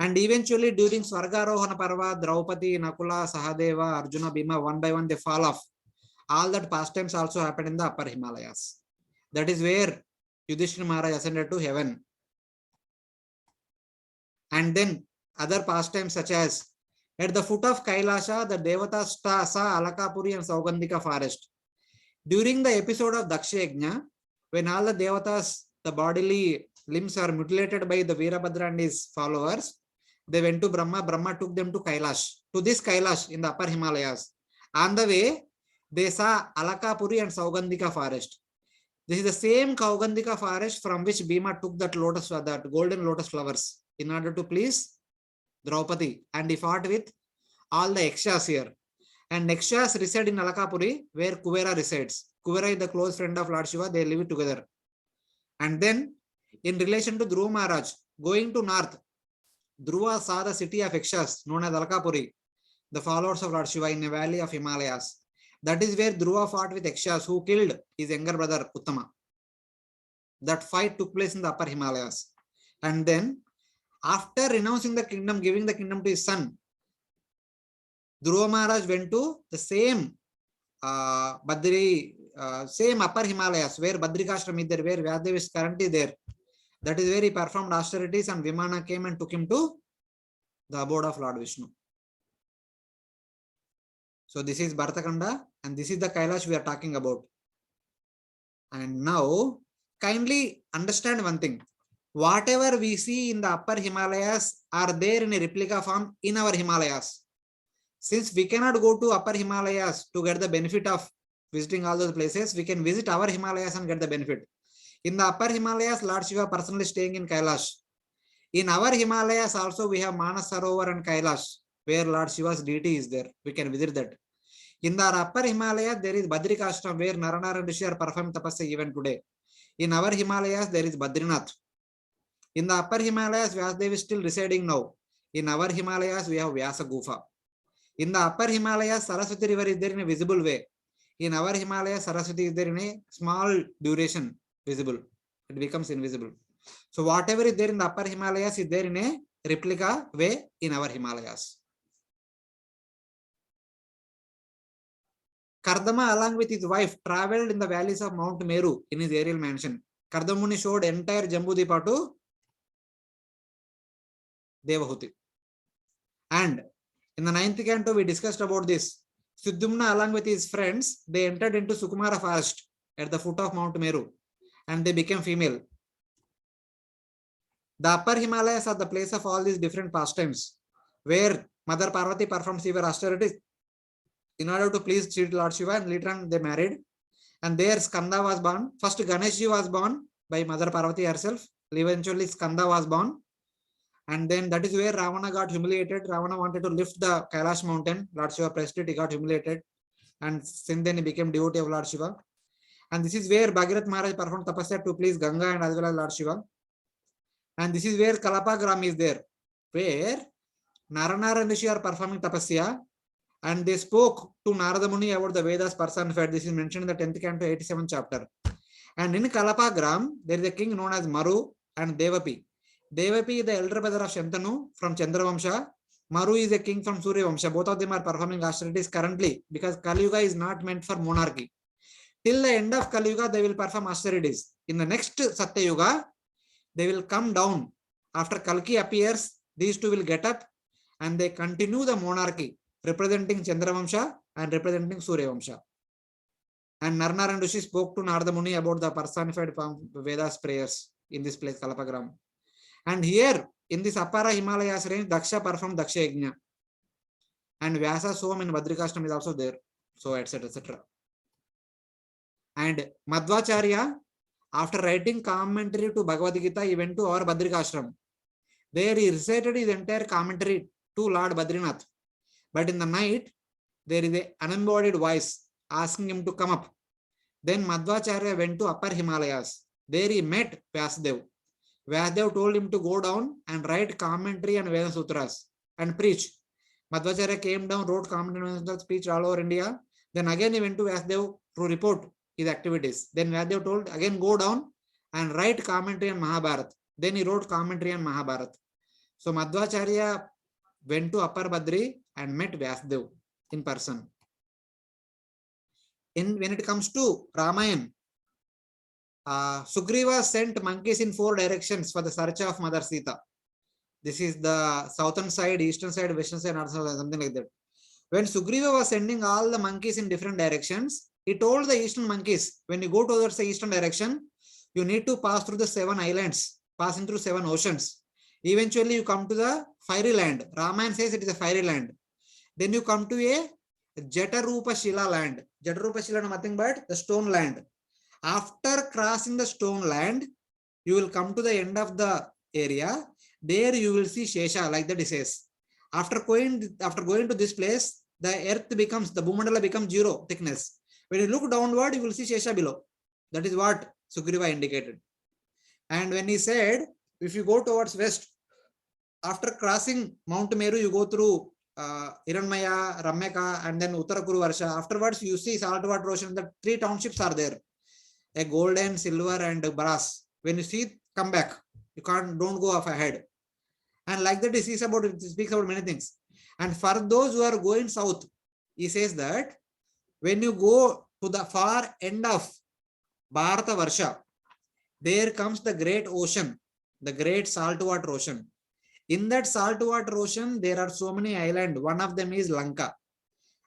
And eventually during Swargarohana Parva, Draupadi, Nakula, Sahadeva, Arjuna, Bhima, one by one they fall off. All that pastimes also happened in the upper Himalayas. That is where Yudhishthira Maharaj ascended to heaven. And then other pastimes such as at the foot of Kailasha, the Devatas saw Alakapuri and Saugandhika forest. During the episode of Daksha Yajna, when all the Devatas, the bodily limbs are mutilated by the Virabhadra and his followers, they went to Brahma. Brahma took them to Kailash, to this Kailash in the upper Himalayas. On the way, they saw Alakapuri and Saugandhika forest. This is the same Saugandhika forest from which Bhima took that lotus, that golden lotus flowers in order to please Draupadi, and he fought with all the Yakshas here. And Yakshas reside in Alakapuri, where Kuvera resides. Kuvera is the close friend of Lord Shiva. They live together. And then, in relation to Dhruva Maharaj, going to north, Dhruva saw the city of Yakshas, known as Alakapuri, the followers of Lord Shiva, in a valley of Himalayas. That is where Dhruva fought with Yakshas, who killed his younger brother Uttama. That fight took place in the upper Himalayas. And then, after renouncing the kingdom, giving the kingdom to his son, Dhruva Maharaj went to the same Badri same upper Himalayas where Badrikashram is there, where Vyasadeva is currently there. That is where he performed austerities and Vimana came and took him to the abode of Lord Vishnu. So this is Bharatakanda and this is the Kailash we are talking about. And now kindly understand one thing. Whatever we see in the upper Himalayas are there in a replica form in our Himalayas. Since we cannot go to upper Himalayas to get the benefit of visiting all those places, we can visit our Himalayas and get the benefit. In the upper Himalayas, Lord Shiva personally staying in Kailash. In our Himalayas also we have Manas Sarovar and Kailash, where Lord Shiva's deity is there. We can visit that. In the upper Himalayas, there is Badrikashram, where Narana Rishi are performing tapasya even today. In our Himalayas, there is Badrinath. In the upper Himalayas, Vyasadeva is still residing now. In our Himalayas, we have Vyasa Gufa. In the upper Himalayas, Saraswati river is there in a visible way. In our Himalayas, Saraswati is there in a small duration visible. It becomes invisible. So whatever is there in the upper Himalayas is there in a replica way in our Himalayas. Kardama along with his wife traveled in the valleys of Mount Meru in his aerial mansion. Kardamuni showed entire Jambudvipa to Devahuti. And in the 9th canto, we discussed about this. Siddhumna along with his friends, they entered into Sukumara forest at the foot of Mount Meru and they became female. The upper Himalayas are the place of all these different pastimes where Mother Parvati performed severe austerities in order to please Sri Lord Shiva, and later on they married. And there Skanda was born. First Ganeshji was born by Mother Parvati herself. Eventually Skanda was born. And then that is where Ravana got humiliated. Ravana wanted to lift the Kailash mountain. Lord Shiva pressed it, he got humiliated. And since then he became devotee of Lord Shiva. And this is where Bhagirath Maharaj performed tapasya to please Ganga and as well as Lord Shiva. And this is where Kalapagram is there, where Narana and Rishi are performing tapasya. And they spoke to Narada Muni about the Vedas personified. This is mentioned in the 10th canto, 87th chapter. And in Kalapagram, there is a king known as Maru and Devapi. Devapi is the elder brother of Shantanu from Chandravamsha. Maru is a king from Surya Vamsha. Both of them are performing austerities currently because Kali Yuga is not meant for monarchy. Till the end of Kali Yuga, they will perform austerities. In the next Satya Yuga, they will come down. After Kalki appears, these two will get up and they continue the monarchy, representing Chandravamsha and representing Surya Vamsha. And Narana Rishi spoke to Narada Muni about the personified Vedas prayers in this place, Kalapagram. And here, in this Appara Himalayas range, Daksha performed Daksha Yajna. And Vyasa Som in Badrikashram is also there. So, etc. etc. And Madhvacharya, after writing commentary to Bhagavad Gita, he went to our Badrikashram. There he recited his entire commentary to Lord Badrinath. But in the night, there is an unembodied voice asking him to come up. Then Madhvacharya went to Upper Himalayas. There he met Vyasadeva. Vyasadeva told him to go down and write commentary and Veda Sutras and preach. Madhvacharya came down, wrote commentary and Veda speech all over India. Then again he went to Vyasadeva to report his activities. Then Vyasadeva told again go down and write commentary on Mahabharata. Then he wrote commentary on Mahabharata. So Madhvacharya went to Upper Badri and met Vyasadeva in person. When it comes to Ramayana, Sugriva sent monkeys in 4 directions for the search of Mother Sita. This is the southern side, eastern side, western side, north side, something like that. When Sugriva was sending all the monkeys in different directions, he told the eastern monkeys, when you go towards the eastern direction, you need to pass through the 7 islands, passing through 7 oceans. Eventually, you come to the fiery land. Ramayana says it is a fiery land. Then you come to a Jatarupa Shila land. Jatarupa Shila is nothing but the stone land. After crossing the stone land, you will come to the end of the area. There you will see Shesha, like that it says. After going to this place, the earth becomes, the Bhumandala becomes 0 thickness. When you look downward, you will see Shesha below. That is what Sugriva indicated. And when he said, if you go towards west, after crossing Mount Meru, you go through Hiranmaya, Ramyaka, and then Uttarakuru Varsha. Afterwards, you see saltwater ocean. The 3 townships are there. A golden, silver, and brass. When you see, come back. You don't go off ahead. And like that, he speaks about many things. And for those who are going south, he says that when you go to the far end of Bharata Varsha, there comes the great ocean, the great saltwater ocean. In that saltwater ocean, there are so many islands. One of them is Lanka.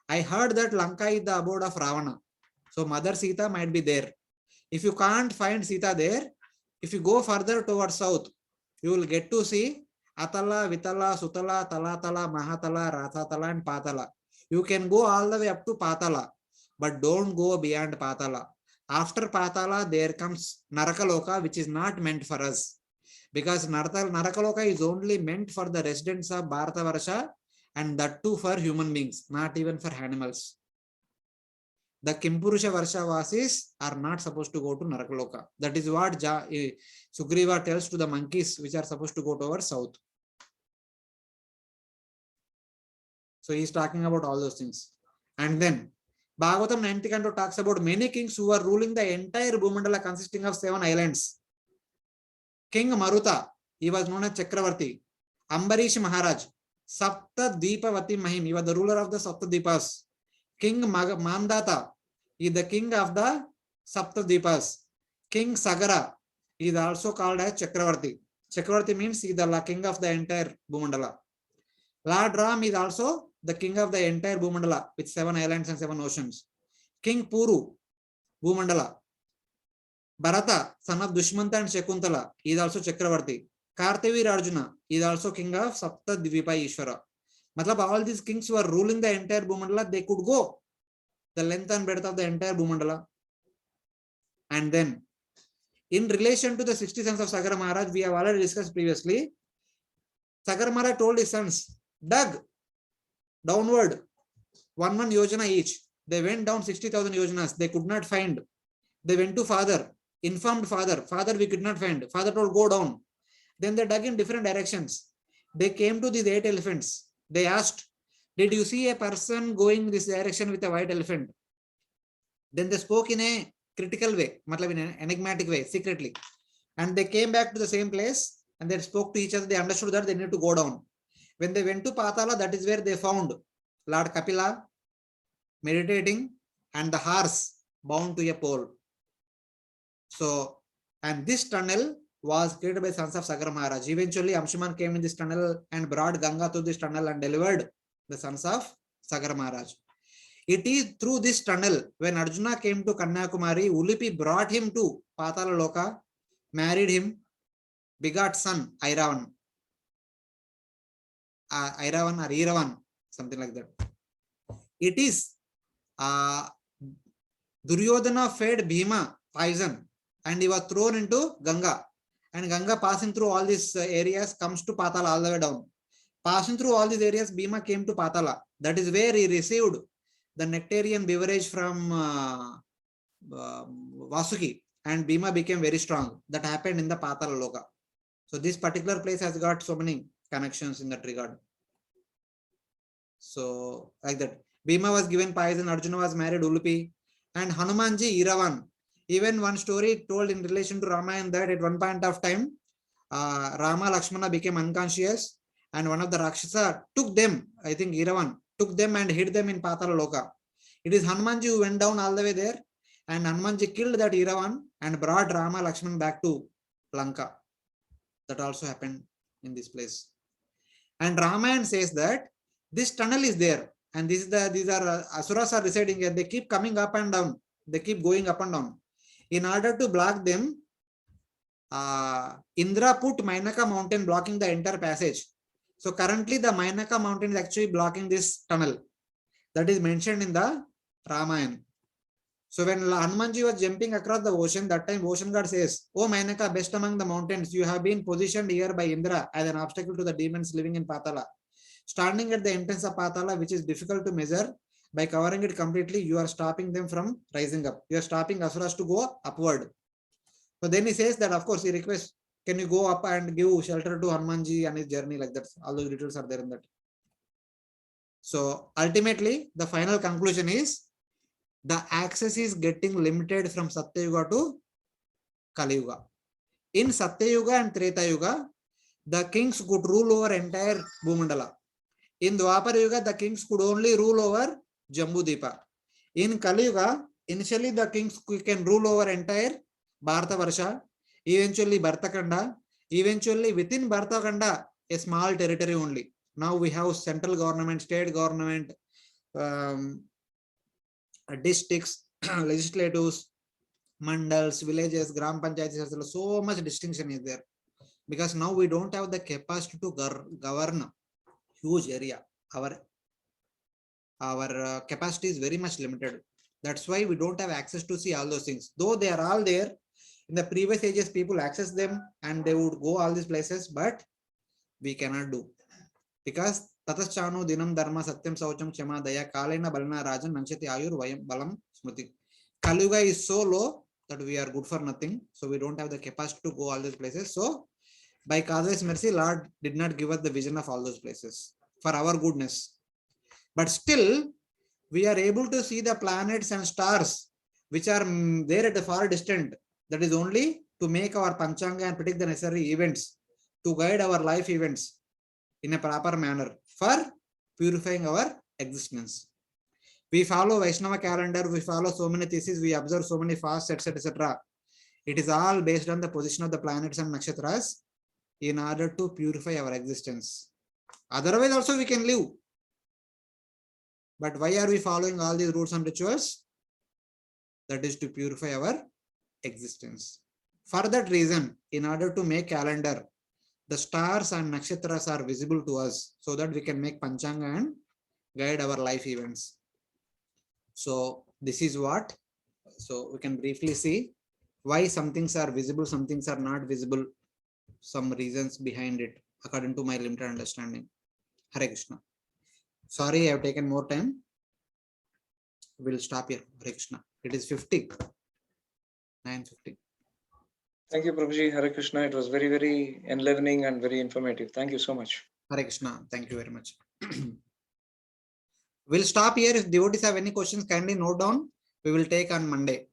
I heard that Lanka is the abode of Ravana. So Mother Sita might be there. If you can't find Sita there, if you go further towards south, you will get to see Atala, Vitala, Sutala, Talatala, Mahatala, Rathatala, and Patala. You can go all the way up to Patala, but don't go beyond Patala. After Patala, there comes Narakaloka, which is not meant for us. Because Narakaloka is only meant for the residents of Bharatavarsha, and that too for human beings, not even for animals. The Kimpurusha Varsha Vasis are not supposed to go to Narakaloka. That is what Sugriva tells to the monkeys, which are supposed to go towards south. So he is talking about all those things. And then Bhagavatam 90 Canto talks about many kings who are ruling the entire Bhumandala consisting of 7 islands. King Maruta, he was known as Chakravarti. Ambarish Maharaj, Sapta Dipavati Mahim, he was the ruler of the Sapta Dipas. King Mandata, he is the king of the Sapta Dipas. King Sagara, he is also called as Chakravarti. Chakravarti means he is the king of the entire Bhumandala. Lord Ram is also the king of the entire Bhumandala with 7 islands and 7 oceans. King Puru, Bhumandala. Bharata, son of Dushmanta and Shakuntala, he is also Chakravarti. Kartavir Arjuna, he is also king of Sapta Dvipa Ishvara. Matlab, all these kings who are ruling the entire Bhumandala, they could go the length and breadth of the entire Bhumandala. And then, in relation to the 60 sons of Sagara Maharaj, we have already discussed previously. Sagara Maharaj told his sons, dug downward 1 yojana each. They went down 60,000 yojanas. They could not find. They went to father, informed father. Father, we could not find. Father told, go down. Then they dug in different directions. They came to these 8 elephants. They asked, did you see a person going this direction with a white elephant? Then they spoke in a critical way, in an enigmatic way, secretly. And they came back to the same place and they spoke to each other. They understood that they need to go down. When they went to Patala, that is where they found Lord Kapila meditating and the horse bound to a pole. So, and this tunnel was created by sons of Sagara Maharaj. Eventually, Amshuman came in this tunnel and brought Ganga through this tunnel and delivered the sons of Sagara Maharaj. It is through this tunnel, when Arjuna came to Kanyakumari, Ulipi brought him to Patala Loka, married him, begot son, Airavan. Airavan or Iravan, something like that. It is Duryodhana fed Bhima poison and he was thrown into Ganga. And Ganga passing through all these areas comes to Patala all the way down. Passing through all these areas, Bhima came to Patala. That is where he received the nectarian beverage from Vasuki. And Bhima became very strong. That happened in the Patala Loka. So this particular place has got so many connections in that regard. So like that. Bhima was given poison, Arjuna was married Ulupi, and Hanumanji Iravan. Even one story told in relation to Ramayana that at one point of time, Rama Lakshmana became unconscious and one of the Rakshasa took them, I think Iravan, took them and hid them in Patala Loka. It is Hanumanji who went down all the way there and Hanumanji killed that Iravan and brought Rama Lakshmana back to Lanka. That also happened in this place. And Ramayana says that this tunnel is there and these are Asuras are residing here. They keep coming up and down. They keep going up and down. In order to block them, Indra put Mainaka mountain blocking the entire passage. So currently the Mainaka mountain is actually blocking this tunnel. That is mentioned in the Ramayana. So when Hanumanji was jumping across the ocean, that time ocean god says, "O Mainaka, best among the mountains, you have been positioned here by Indra as an obstacle to the demons living in Patala. Standing at the entrance of Patala, which is difficult to measure, by covering it completely, you are stopping them from rising up. You are stopping Asuras to go upward." So then he says that, of course, he requests, can you go up and give shelter to Hanumanji and his journey like that? All those details are there in that. So ultimately, the final conclusion is the access is getting limited from Satyayuga to Kali Yuga. In Satyayuga and Treta Yuga, the kings could rule over entire Bhumandala. In Dwapara Yuga, the kings could only rule over Jambu Deepa. In Kali Yuga, initially the kings can rule over entire Bharatavarsha, eventually Bhartakanda, eventually within Bhartakanda, a small territory only. Now we have central government, state government, districts, legislatives, mandals, villages, gram panchayats, so much distinction is there. Because now we don't have the capacity to govern huge area. Our capacity is very much limited. That's why we don't have access to see all those things. Though they are all there, in the previous ages, people access them and they would go all these places, but we cannot do. Because Tataschano Dinam Dharma Satyam Saucham Kshama Daya Kalena Balana Rajan Nanchati Ayur Vayam Balam Smriti. Kalyuga is so low that we are good for nothing. So we don't have the capacity to go all these places. So by God's mercy, Lord did not give us the vision of all those places for our goodness. But still, we are able to see the planets and stars which are there at a far distant. That is only to make our Panchanga and predict the necessary events, to guide our life events in a proper manner for purifying our existence. We follow Vaishnava calendar, we follow so many theses, we observe so many fasts, etc. It is all based on the position of the planets and nakshatras in order to purify our existence. Otherwise also we can live. But why are we following all these rules and rituals? That is to purify our existence. For that reason, in order to make calendar, the stars and nakshatras are visible to us so that we can make Panchanga and guide our life events. So this is what, so we can briefly see why some things are visible, some things are not visible, some reasons behind it, according to my limited understanding. Hare Krishna. Sorry, I have taken more time. We'll stop here. Hare Krishna. It is 50. 9:50. Thank you, Prabhuji. Hare Krishna. It was very, very enlivening and very informative. Thank you so much. Hare Krishna. Thank you very much. We'll stop here. If devotees have any questions, kindly note down. We will take on Monday.